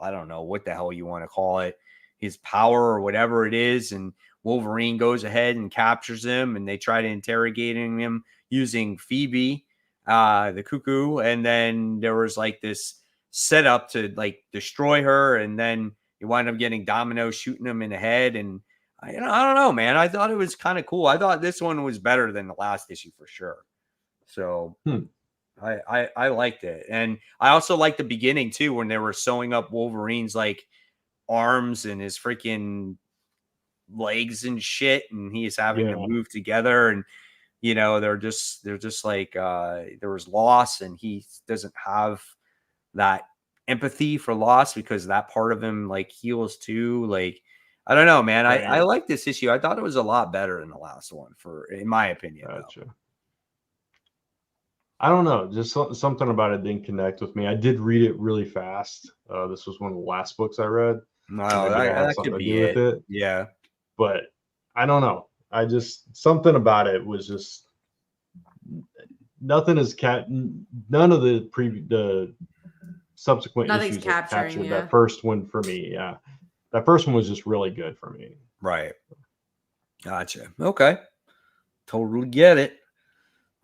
don't know what the hell you want to call it, his power or whatever it is. And Wolverine goes ahead and captures him, and they try to interrogate him using Phoebe, the cuckoo. And then there was like this setup to like destroy her. And then you wind up getting Domino shooting him in the head. And I don't know, man. I thought it was kind of cool. I thought this one was better than the last issue for sure. So I liked it. And I also liked the beginning too, when they were sewing up Wolverine's like arms and his freaking legs and shit, and he's having to move together, and you know, they're just like there was loss, and he doesn't have that empathy for loss because that part of him like heals too. Like, I don't know, man. I like this issue. I thought it was a lot better than the last one, in my opinion. Gotcha. I don't know. Just something about it didn't connect with me. I did read it really fast. This was one of the last books I read. No, that could be it. Yeah. But I don't know. I just, something about it was just, none of the subsequent issues captured that first one for me. Yeah. That first one was just really good for me. Right. Gotcha. Okay. Totally get it.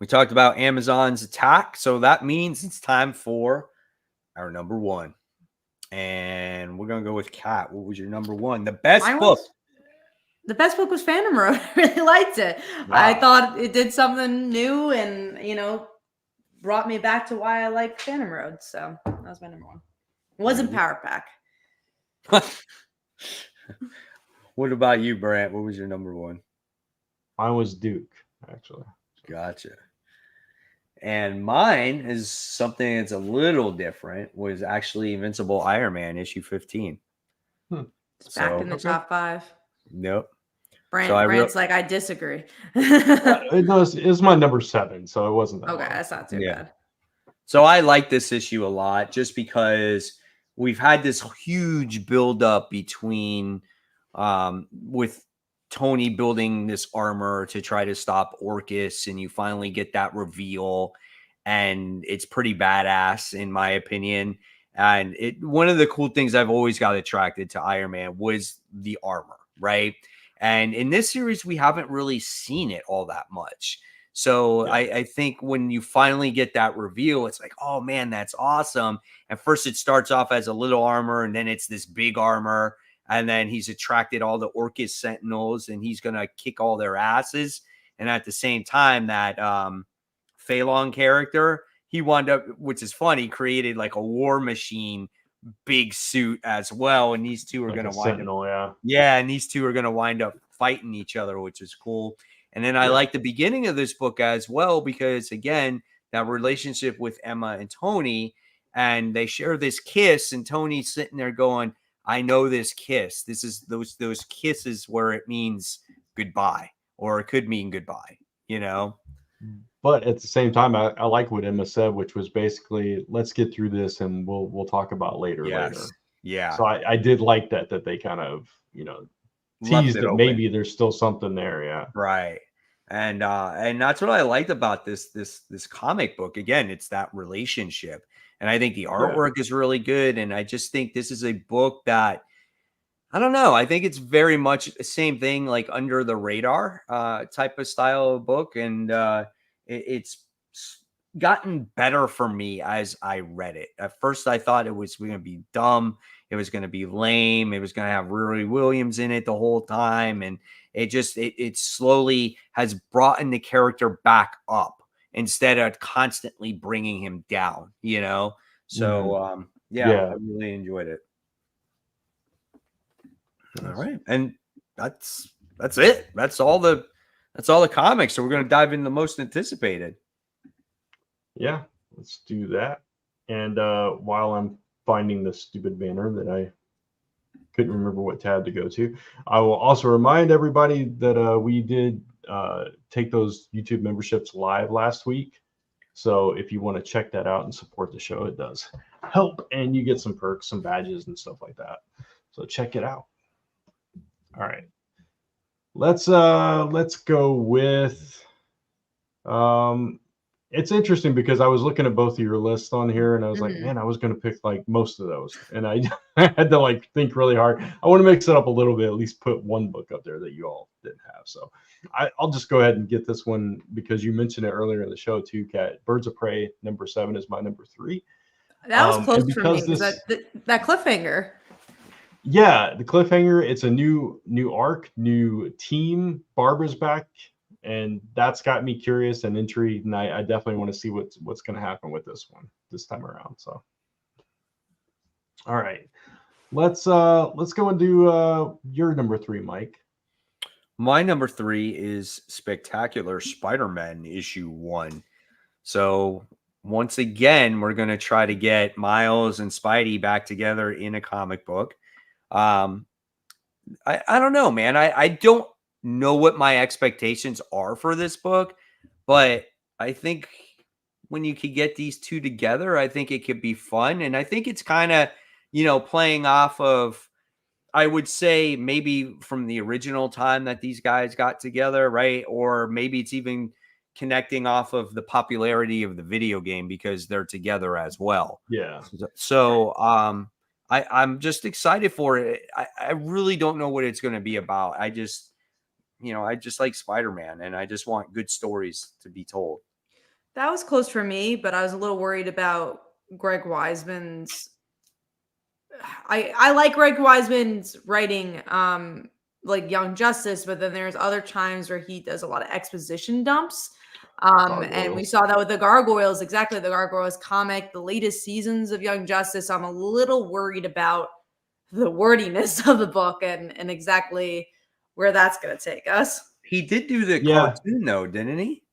We talked about Amazon's Attack, so that means it's time for our number 1. And we're going to go with Kat. What was your number 1? The best book. The best book was Phantom Road. I really liked it. I Wow. thought it did something new and, brought me back to why I like Phantom Road. So that was my number one. It wasn't Power Pack. What about you, Brant? What was your number one? Mine was Duke, actually. Gotcha. And mine is something that's a little different. Was actually Invincible Iron Man issue 15. It's back in the top 5. Nope. Brant's like, I disagree. It's my number 7, so it wasn't that Okay, long. that's not too bad. So I like this issue a lot just because we've had this huge buildup between with Tony building this armor to try to stop Orcus, and you finally get that reveal, and it's pretty badass in my opinion. And one of the cool things I've always got attracted to Iron Man was the armor, right? And in this series, we haven't really seen it all that much. So I think when you finally get that reveal, it's like, oh man, that's awesome. At first it starts off as a little armor, and then it's this big armor. And then he's attracted all the Orcus Sentinels, and he's going to kick all their asses. And at the same time, that Phalon character, he wound up, which is funny, created like a war machine big suit as well. And these two are Like going to a wind Sentinel, up. Yeah, and these two are going to wind up fighting each other, which is cool. And then I like the beginning of this book as well, because again, that relationship with Emma and Tony, and they share this kiss, and Tony's sitting there going, I know this kiss. This is those kisses where it means goodbye, or it could mean goodbye, But at the same time, I like what Emma said, which was basically, let's get through this and we'll talk about later. Yeah. So I did like that they kind of, teased that maybe there's still something there. Yeah. Right. And that's what I liked about this comic book. Again, it's that relationship. And I think the artwork is really good. And I just think this is a book that, I don't know, I think it's very much the same thing, like under the radar type of style of book. And it's gotten better for me as I read it. At first, I thought it was going to be dumb. It was going to be lame. It was going to have Riri Williams in it the whole time. And it slowly has brought in the character back up instead of constantly bringing him down, So, I really enjoyed it. All right. And that's it. That's all the comics. So we're going to dive into the most anticipated. Yeah, let's do that. And while I'm finding this stupid banner that I couldn't remember what tab to go to, I will also remind everybody that we did take those YouTube memberships live last week. So if you want to check that out and support the show, it does help, and you get some perks, some badges, and stuff like that. So check it out. All right, let's go with. It's interesting because I was looking at both of your lists on here, and I was like, man, I was going to pick like most of those, and I had to like think really hard. I want to mix it up a little bit, at least put one book up there that you all didn't have. So I'll just go ahead and get this one because you mentioned it earlier in the show too, Kat. Birds of Prey number 7 is my number 3. That was close for me because that cliffhanger. Yeah, the cliffhanger. It's a new arc, new team. Barbara's back, and that's got me curious and intrigued. And I definitely want to see what's going to happen with this one this time around. So, all right, let's go and do your number 3, Mike. My number 3 is Spectacular Spider-Man issue 1. So once again, we're going to try to get Miles and Spidey back together in a comic book. I don't know, man. I don't know what my expectations are for this book, but I think when you could get these two together, I think it could be fun. And I think it's kind of, playing off of, I would say maybe from the original time that these guys got together, right? Or maybe it's even connecting off of the popularity of the video game because they're together as well. Yeah. So, I'm just excited for it. I really don't know what it's going to be about. I just like Spider-Man, and I just want good stories to be told. That was close for me, but I was a little worried about Greg Weisman's. I like Greg Weisman's writing, like Young Justice, but then there's other times where he does a lot of exposition dumps. And we Gargoyles. saw that with the Gargoyles, exactly, the Gargoyles comic, the latest seasons of Young Justice. I'm a little worried about the wordiness of the book and exactly where that's going to take us. He did do the Yeah. cartoon though, didn't he?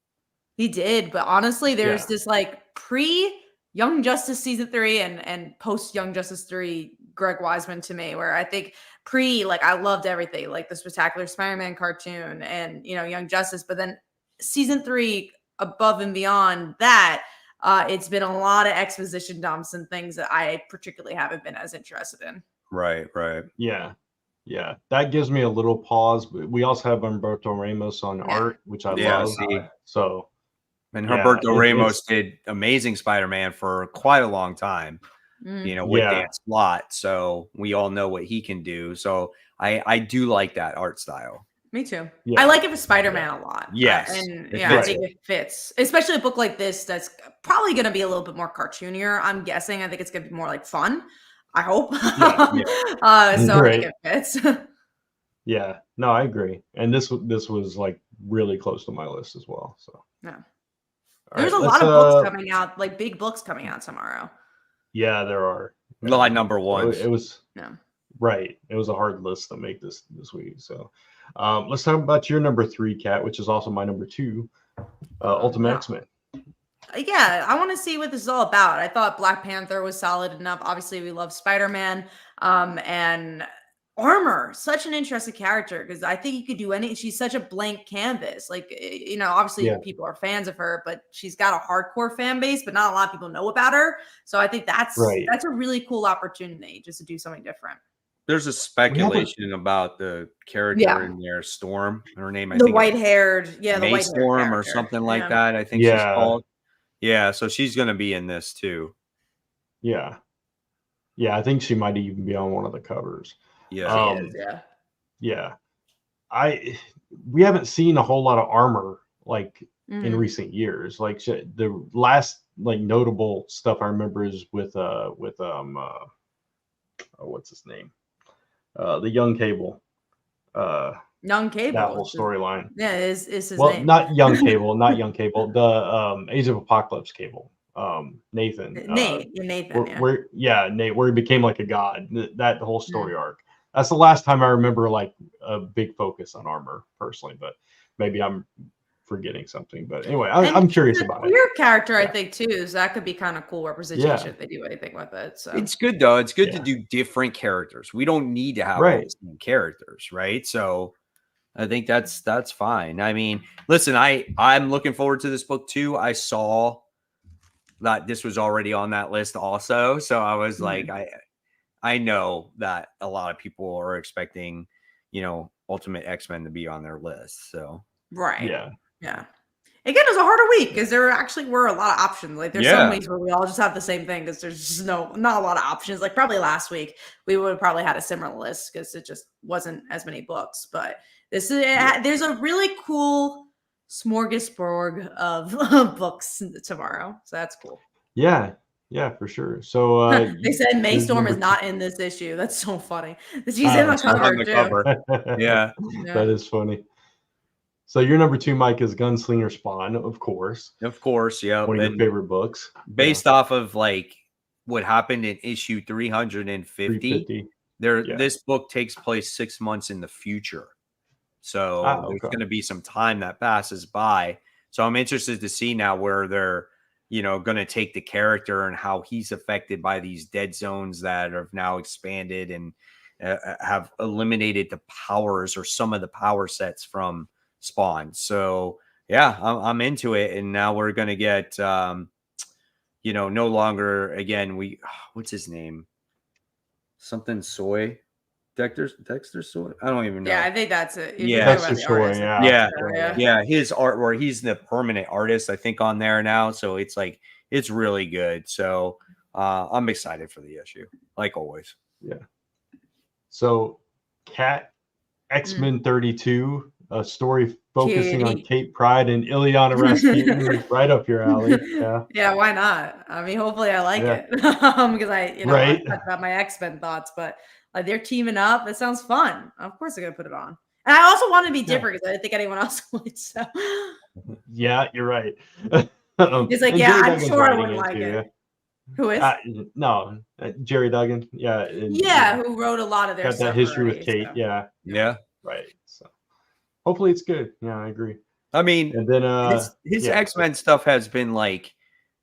He did, but honestly, there's Yeah. this like pre Young Justice season 3 and post Young Justice 3 Greg Wiseman to me, where I think pre, like, I loved everything, like the Spectacular Spider-Man cartoon and, you know, Young Justice, but then season 3 above and beyond that, it's been a lot of exposition dumps and things that I particularly haven't been as interested in. Right. Yeah. Yeah. That gives me a little pause. But we also have Humberto Ramos on Yeah. art, which I Yeah, love. see. So And Yeah, Humberto Ramos it's- did Amazing Spider-Man for quite a long time, you know, with Yeah. Dan Slott. So we all know what he can do. So I do like that art style. Me too. Yeah. I like it for Spider-Man a lot. Yes, And it yeah, I fits. think it fits, especially a book like this that's probably going to be a little bit more cartoonier. I'm guessing. I think it's going to be more like fun. I hope. Yeah. So I Right. think it fits. Yeah. No, I agree. And this was like really close to my list as well. So Yeah. All There's right, a lot let's, of books coming out, like big books coming out tomorrow. Yeah, there are. Line number So one. it was Yeah. right. It was a hard list to make this week. So let's talk about your number 3, Kat, which is also my number 2, Ultimate Yeah. X-Men. Yeah, I want to see what this is all about. I thought Black Panther was solid enough. Obviously, we love Spider-Man. And Armor, such an interesting character because I think you could do any. She's such a blank canvas. Like, you know, obviously Yeah. people are fans of her, but she's got a hardcore fan base, but not a lot of people know about her. So I think that's Right. a really cool opportunity just to do something different. There's a speculation about the character Yeah. in there, Storm. Her name, I The think, is white-haired, the May white-haired Storm or character. something like Yeah. that. I think she's Yeah. called. Yeah, so she's going to be in this too. Yeah. Yeah, I think she might even be on one of the covers. Yeah. She is, yeah. Yeah. We haven't seen a whole lot of Armor like in Mhm. recent years. Like the last like notable stuff I remember is with what's his name? The Young Cable. Young Cable. That whole is his- storyline. Yeah, is his Well, name. not Young Cable, not Young Cable. The Age of Apocalypse Cable. Nathan. Nathan, yeah. Nate, where he became like a god. That whole story arc. That's the last time I remember like a big focus on Armor personally, but maybe I'm forgetting something. But anyway, I'm curious about it. Your character, I Yeah. think, too, so that could be kind of cool representation if they do anything with it. So It's good though. It's good to Yeah. do different characters. We don't need to have all Right. the same characters, right? So I think that's fine. I mean, listen, I'm looking forward to this book too. I saw that this was already on that list also, so I was like, I know that a lot of people are expecting, you know, Ultimate X-Men to be on their list. So right. Yeah. Yeah. Again, it was a harder week because there actually were a lot of options. Like there's some weeks where we all just have the same thing because there's just not a lot of options. Like probably last week we would have probably had a similar list because it just wasn't as many books. But this is there's a really cool smorgasbord of books tomorrow, so that's cool. Yeah, for sure. So They said May here's Storm is number not in this issue. That's so funny. She's in the she's on cover the too. cover. Yeah. That is funny. So your number 2, Mike, is Gunslinger Spawn, of course. Of course, yeah. One of your And favorite books. based off of like what happened in issue 350, 350. Yeah. this book takes place 6 months in the future. So there's okay. going to be some time that passes by. So I'm interested to see now where they're, you know, going to take the character and how he's affected by these dead zones that have now expanded and have eliminated the powers or some of the power sets from Spawn. So yeah, I'm into it. And now we're going to get, you know, no longer again, what's his name? Something Soy. Dexter Soy? I don't even know. Yeah, I think that's it. Yeah. Dexter Soy, Yeah. His art where he's the permanent artist, I think, on there now. So it's like, it's really good. So I'm excited for the issue, like always. Yeah. So Cat X-Men 32, a story focusing on Kate Pryde and Ilyana Rasputin is right up your alley. Yeah. Yeah, why not? I mean, hopefully I like Yeah. it because I Right. talked about my X-Men thoughts, but like they're teaming up. It sounds fun. Of course, they're gonna put it on. And I also wanted to be Yeah. different because I didn't think anyone else would. So Yeah, you're right. he's like, And yeah, Jerry I'm Duggan's sure I writing wouldn't like too, it. Who is? No, Jerry Duggan. Yeah, and, Yeah, who wrote a lot of their got that stuff history with already, Kate. so. Yeah, Yeah. right. So hopefully it's good. Yeah, I agree. I mean, And then his yeah, X-Men stuff has been like,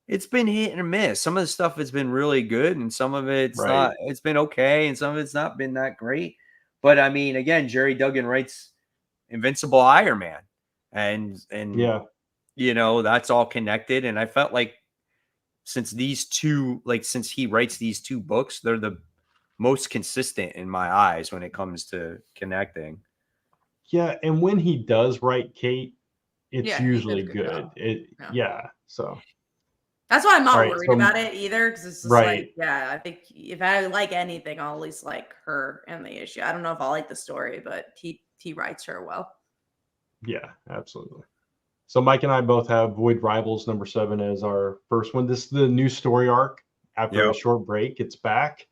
it's been hit and miss. Some of the stuff has been really good, and some of it's Right. not. It's been okay, and some of it's not been that great. But I mean, again, Jerry Duggan writes Invincible Iron Man, and yeah, you know, that's all connected. And I felt like since since he writes these two books, they're the most consistent in my eyes when it comes to connecting. yeah. And when he does write Kate, it's Yeah, he did a usually good good. job. Yeah. So That's why I'm not All right, worried so- about it either, because it's just Right. like, yeah, I think if I like anything, I'll at least like her and the issue. I don't know if I'll like the story, but he writes her well. yeah, absolutely. So Mike and I both have Void Rivals #7 as our first one. This is the new story arc. After Yep. a short break, it's back,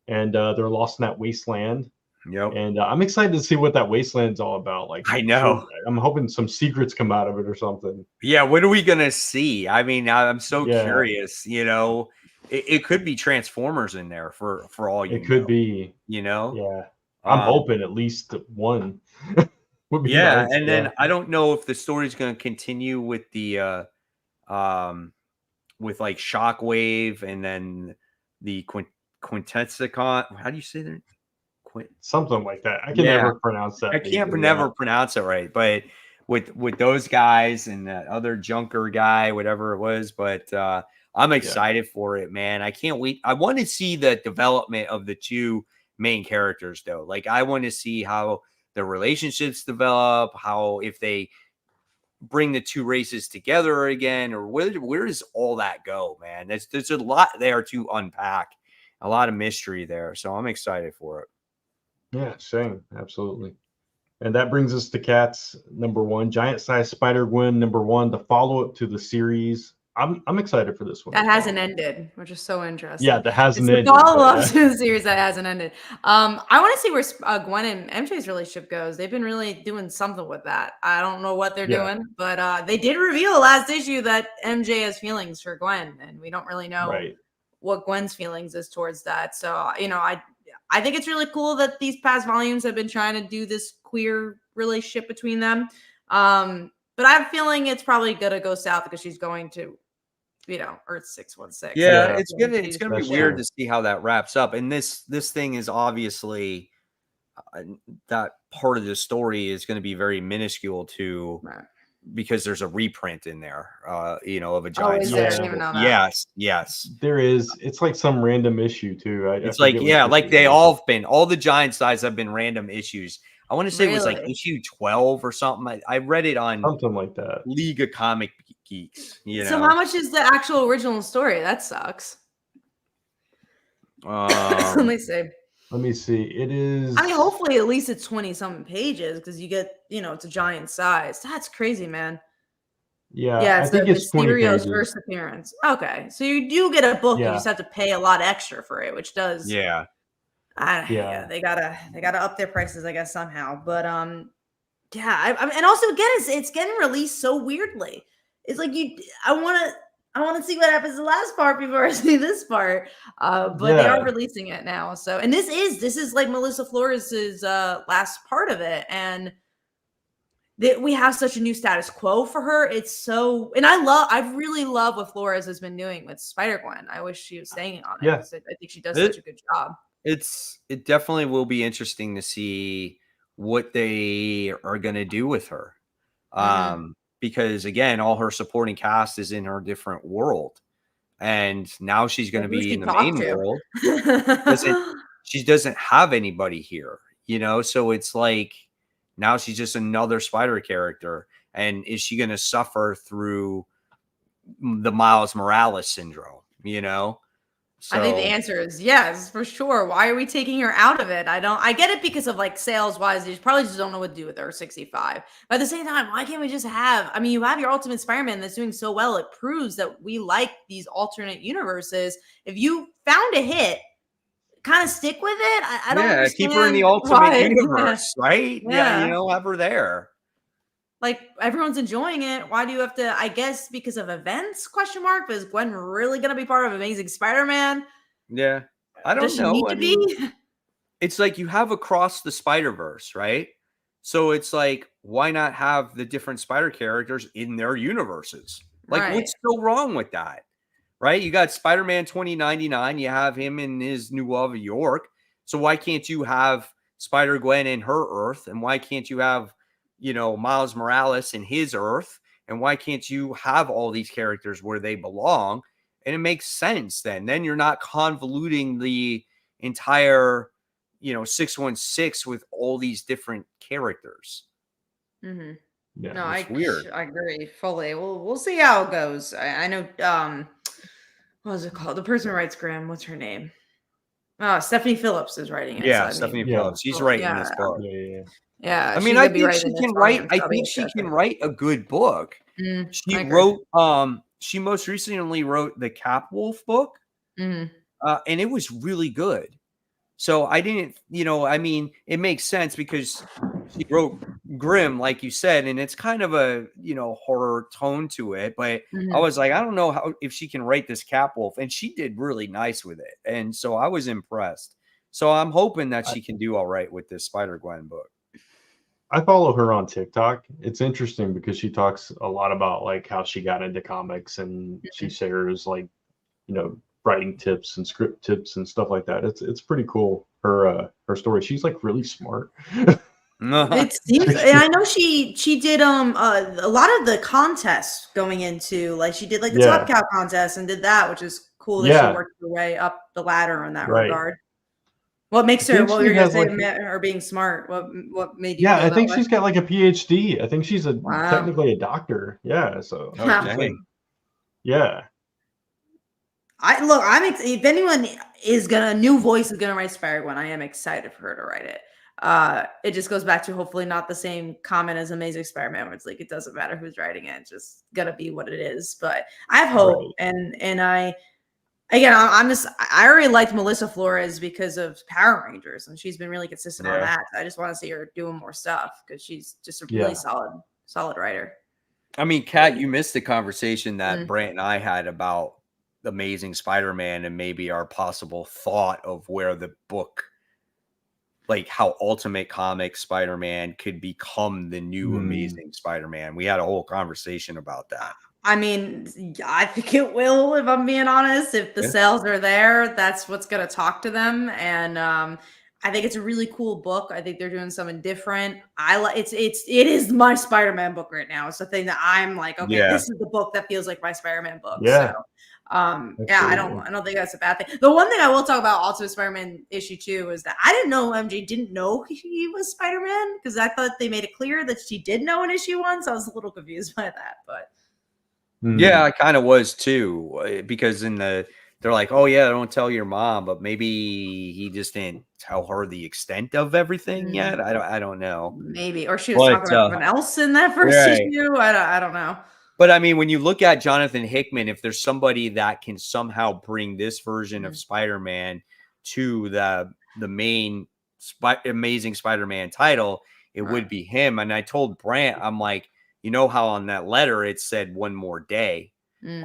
and they're lost in that wasteland. Yep. And I'm excited to see what that wasteland's all about. Like, I know. I'm hoping some secrets come out of it or something. Yeah, what are we gonna see? I mean, I'm so Yeah. curious. You know, it could be Transformers in there for all you It could know, be. you know. Yeah, I'm hoping at least one. Would be Yeah, nice. and then I don't know if the story's going to continue with the with like Shockwave and then the Quintessicon. How do you say that? Something like that. I can Yeah. never pronounce that. I can't either, never pronounce it right, but with those guys and that other Junker guy, whatever it was, but I'm excited for it, man. I can't wait. I want to see the development of the two main characters, though. Like, I want to see how the relationships develop, how if they bring the two races together again, or where does all that go, man? There's a lot there to unpack, a lot of mystery there. So I'm excited for it. Yeah, same. Absolutely. And that brings us to Cats #1, Giant Size Spider-Gwen #1, the follow-up to the series. I'm excited for this one. That hasn't ended, which is so interesting. Yeah, that hasn't it's ended. the follow-up Yeah. to the series that hasn't ended. I want to see where Gwen and MJ's relationship goes. They've been really doing something with that. I don't know what they're doing, but they did reveal last issue that MJ has feelings for Gwen, and we don't really know what Gwen's feelings is towards that. So, you know, I think it's really cool that these past volumes have been trying to do this queer relationship between them. But I have a feeling it's probably gonna go south because she's going to, you know, Earth 616. Yeah, it's gonna be That's weird true. to see how that wraps up. And this thing is obviously that part of the story is going to be very minuscule to because there's a reprint in there, you know, of a giant. is there? I didn't even know that. Yes. There is. It's like some random issue too. It's like, yeah, like they all the giant size have been random issues. I want to say it was like issue 12 or something. I read it on something like that. League of Comic Geeks. You know, so how much is the actual original story? That sucks. Let me see. Let me see. It is. I mean, hopefully at least it's 20-something pages because you get, you know, it's a giant size. That's crazy, man. Yeah, it's I think it's 20 Mysterio's pages. first appearance. Okay, so you do get a book, Yeah. you just have to pay a lot extra for it, which does. Yeah. Yeah, they gotta up their prices, I guess, somehow. But yeah, and also again, it's getting released so weirdly. It's like I want to see what happens the last part before I see this part. But they are releasing it now. So, and this is like Melissa Flores's last part of it, and we have such a new status quo for her. It's so, and I really love what Flores has been doing with Spider-Gwen. I wish she was staying on it. Yeah. I think she does such a good job. It definitely will be interesting to see what they are going to do with her. Because again, all her supporting cast is in her different world. And now she's going to be in the main world. She doesn't have anybody here, you know? So it's like, now she's just another Spider character. And is she going to suffer through the Miles Morales syndrome, you know? So, I think the answer is yes, for sure. Why are we taking her out of it? I get it because of like sales wise, they probably just don't know what to do with her 65. But at the same time, why can't we just you have your Ultimate Spider-Man that's doing so well. It proves that we like these alternate universes. If you found a hit, kind of stick with it. I don't understand. Keep her in the ultimate why. universe, right? Yeah. You know, have her there. Like everyone's enjoying it. Why do you have to? I guess because of events? Question mark. But is Gwen really gonna be part of Amazing Spider-Man? Yeah, I don't Does she know. need to be? It's like you have Across the Spider-Verse, right? So it's like, why not have the different Spider characters in their universes? Like, Right. what's so wrong with that? Right? You got Spider-Man 2099. You have him in his New York. So why can't you have Spider-Gwen in her Earth? And why can't you have, Miles Morales in his Earth? And why can't you have all these characters where they belong? And it makes sense then. Then you're not convoluting the entire, 616 with all these different characters. Mm-hmm. Yeah, No, it's weird. I agree fully. We'll see how it goes. I know. What was it called? The person who writes Grimm. What's her name? Stephanie Phillips is writing it. Yeah, so, Stephanie Phillips. She's writing this book. Yeah. I mean, I think she can write. I think she can write a good book. She wrote. She most recently wrote the Cap Wolf book, and it was really good. So I didn't, I mean, it makes sense because she wrote Grimm, like you said, and it's kind of a, horror tone to it. But I was like, I don't know if she can write this Cap Wolf, and she did really nice with it, and so I was impressed. So I'm hoping that she can do all right with this Spider-Gwen book. I follow her on TikTok. It's interesting because she talks a lot about like how she got into comics, and she shares like, writing tips and script tips and stuff like that. It's pretty cool. Her story. She's like really smart. It seems, and I know she did a lot of the contests going into, like, she did like the Top Cow contest and did that, which is cool that she worked her way up the ladder in that regard. What makes her? What you're gonna say? Her being smart. What made you? Yeah, I think she's got like a PhD. I think she's technically a doctor. Yeah. So. Yeah. If anyone is a new voice is gonna write Spider-Gwen, I am excited for her to write it. It just goes back to hopefully not the same comment as Amazing Spider-Man, where it's like it doesn't matter who's writing it, it's just gonna be what it is. But I have hope, and I already liked Melissa Flores because of Power Rangers, and she's been really consistent on that. I just want to see her doing more stuff because she's just a really solid writer. I mean, Kat, you missed the conversation that Brant and I had about Amazing Spider-Man and maybe our possible thought of where the book, like how Ultimate Comics Spider-Man could become the new Amazing Spider-Man. We had a whole conversation about that. I mean, I think it will, if I'm being honest. If the sales are there, that's what's going to talk to them. And I think it's a really cool book. I think they're doing something different. It is my Spider-Man book right now. It's the thing that I'm like, okay, this is the book that feels like my Spider-Man book. Yeah. So, I don't think that's a bad thing. The one thing I will talk about Ultimate Spider-Man issue 2 is that I didn't know MJ didn't know he was Spider-Man, because I thought they made it clear that she did know in issue 1. So I was a little confused by that, but. Yeah, I kind of was too, because they're like, oh yeah, don't tell your mom, but maybe he just didn't tell her the extent of everything yet. I don't know. Maybe, or she was talking about someone else in that first issue. I don't know. But I mean, when you look at Jonathan Hickman, if there's somebody that can somehow bring this version of Spider-Man to the main Amazing Spider-Man title, it would be him. And I told Brant, I'm like, you know how on that letter it said one more day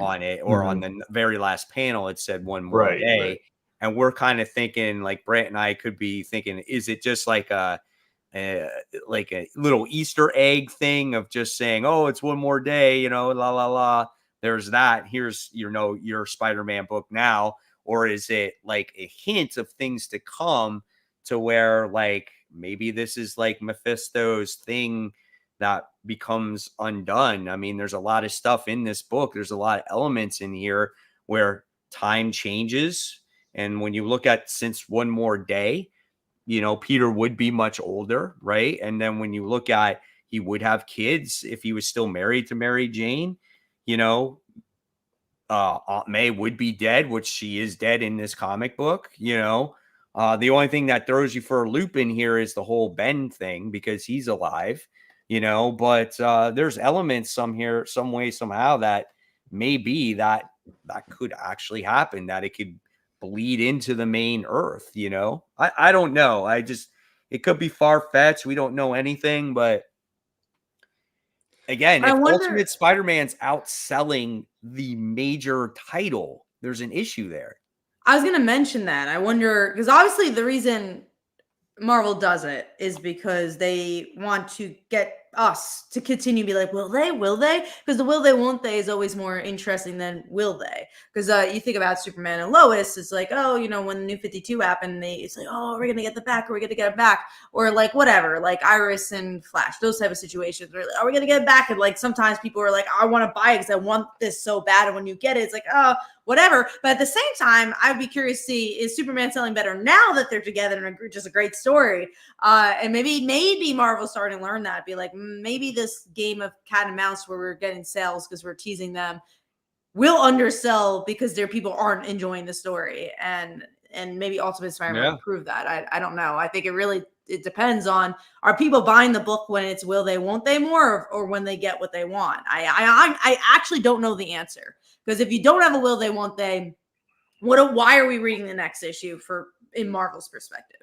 on it, or on the very last panel it said one more day. Right. And we're kind of thinking, like Brant and I could be thinking, is it just like a little Easter egg thing of just saying, oh, it's one more day, la la la. There's that. Here's your Spider-Man book now. Or is it like a hint of things to come, to where like maybe this is like Mephisto's thing that becomes undone? I mean, there's a lot of stuff in this book. There's a lot of elements in here where time changes. And when you look at Since One More Day, Peter would be much older, right? And then when you look at, he would have kids if he was still married to Mary Jane. Aunt May would be dead, which she is dead in this comic book. The only thing that throws you for a loop in here is the whole Ben thing, because he's alive. But there's elements some way, somehow, that maybe that could actually happen, that it could bleed into the main Earth, you know? I don't know. It could be far-fetched. We don't know anything, but again, I if wonder. Ultimate Spider-Man's outselling the major title, there's an issue there. I was going to mention that. I wonder, because obviously the reason Marvel does it is because they want to get us to continue to be like, will they? Because the will they, won't they is always more interesting than will they. Because you think about Superman and Lois, it's like, oh, you know, when the New 52 happened, it's like, oh, we're going to get the back, or we're going to get it back. Or like whatever, like Iris and Flash, those type of situations. Where, are we going to get it back? And like sometimes people are like, I want to buy it because I want this so bad. And when you get it, it's like, oh, whatever. But at the same time, I'd be curious to see, is Superman selling better now that they're together and just a great story? And maybe Marvel's starting to learn that. Be like, maybe this game of cat and mouse where we're getting sales because we're teasing them will undersell because their people aren't enjoying the story. And maybe Ultimate Spider-Man will prove that. I don't know. I think it depends on, are people buying the book when it's will they, won't they more, or when they get what they want? I actually don't know the answer. Because if you don't have a will they, won't they, why are we reading the next issue in Marvel's perspective?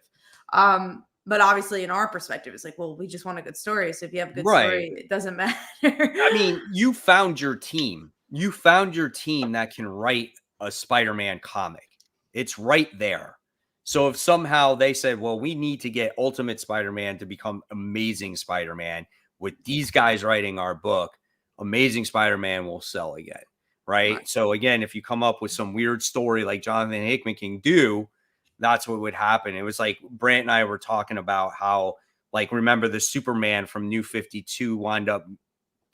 But obviously in our perspective, it's like, well, we just want a good story. So if you have a good story, it doesn't matter. I mean, you found your team. You found your team that can write a Spider-Man comic. It's right there. So if somehow they said, well, we need to get Ultimate Spider-Man to become Amazing Spider-Man with these guys writing our book, Amazing Spider-Man will sell again. Right. So again, if you come up with some weird story like Jonathan Hickman can do, that's what would happen. It was like Brant and I were talking about how, like, remember the Superman from New 52 wound up,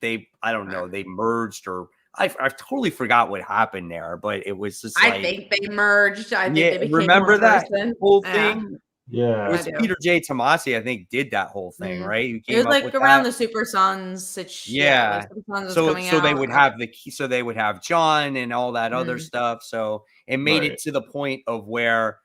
they merged, or I totally forgot what happened there, but it was just I think they merged. I think they became remember that whole Yeah. thing? Yeah. It was Peter J. Tomasi, I think, did that whole thing, right? It was like around the Super Sons. Yeah. So they would have they would have John and all that other stuff. So it made it to the point of where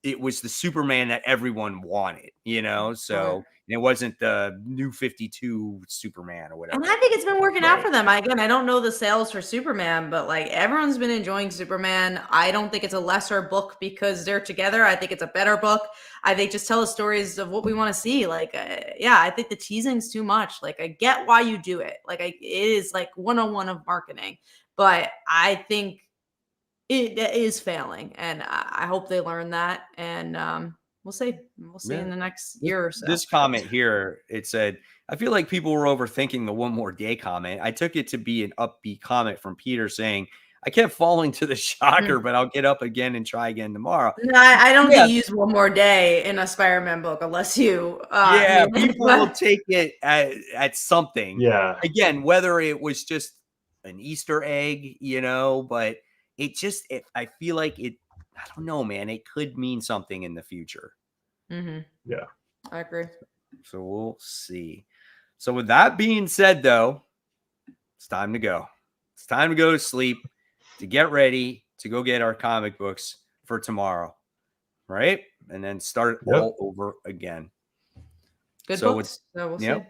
it was the Superman that everyone wanted, you know? So it wasn't the New 52 Superman or whatever. And I think it's been working out for them. I don't know the sales for Superman, but like everyone's been enjoying Superman. I don't think it's a lesser book because they're together. I think it's a better book. I think just tell us stories of what we want to see. Like, I think the teasing's too much. Like, I get why you do it. Like, it is like 101 of marketing, but I think it is failing, and I hope they learn that. And we'll see. We'll see in the next year or so. This comment here, it said, I feel like people were overthinking the one more day comment. I took it to be an upbeat comment from Peter saying, I kept falling to the shocker, but I'll get up again and try again tomorrow. No, I don't think you use one more day in a Spider-Man book unless you. People will take it at something. Yeah. Again, whether it was just an Easter egg, you know, but I feel like I don't know, man. It could mean something in the future. Yeah. I agree. So we'll see. So with that being said, though, it's time to go. It's time to go to sleep, to get ready to go get our comic books for tomorrow, right? And then start all over again. Good books. So we'll see.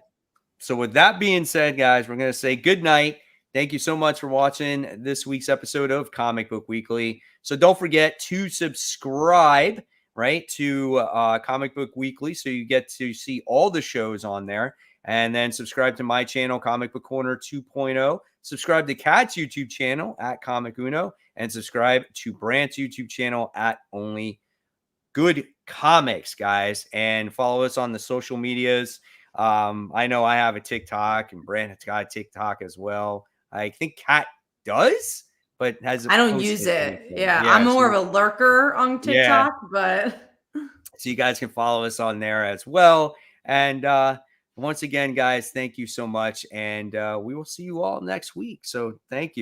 So with that being said, guys, we're going to say good night. Thank you so much for watching this week's episode of Comic Book Weekly. So don't forget to subscribe, right, to Comic Book Weekly so you get to see all the shows on there. And then subscribe to my channel, Comic Book Corner 2.0. Subscribe to Kat's YouTube channel at Comic Uno. And subscribe to Brant's YouTube channel at Only Good Comics, guys. And follow us on the social medias. I know I have a TikTok, and Brant has got a TikTok as well. I think Kat does, but hasn't. I don't use it. Yeah, I'm more of a lurker on TikTok, but so you guys can follow us on there as well. And once again, guys, thank you so much, and we will see you all next week. So thank you.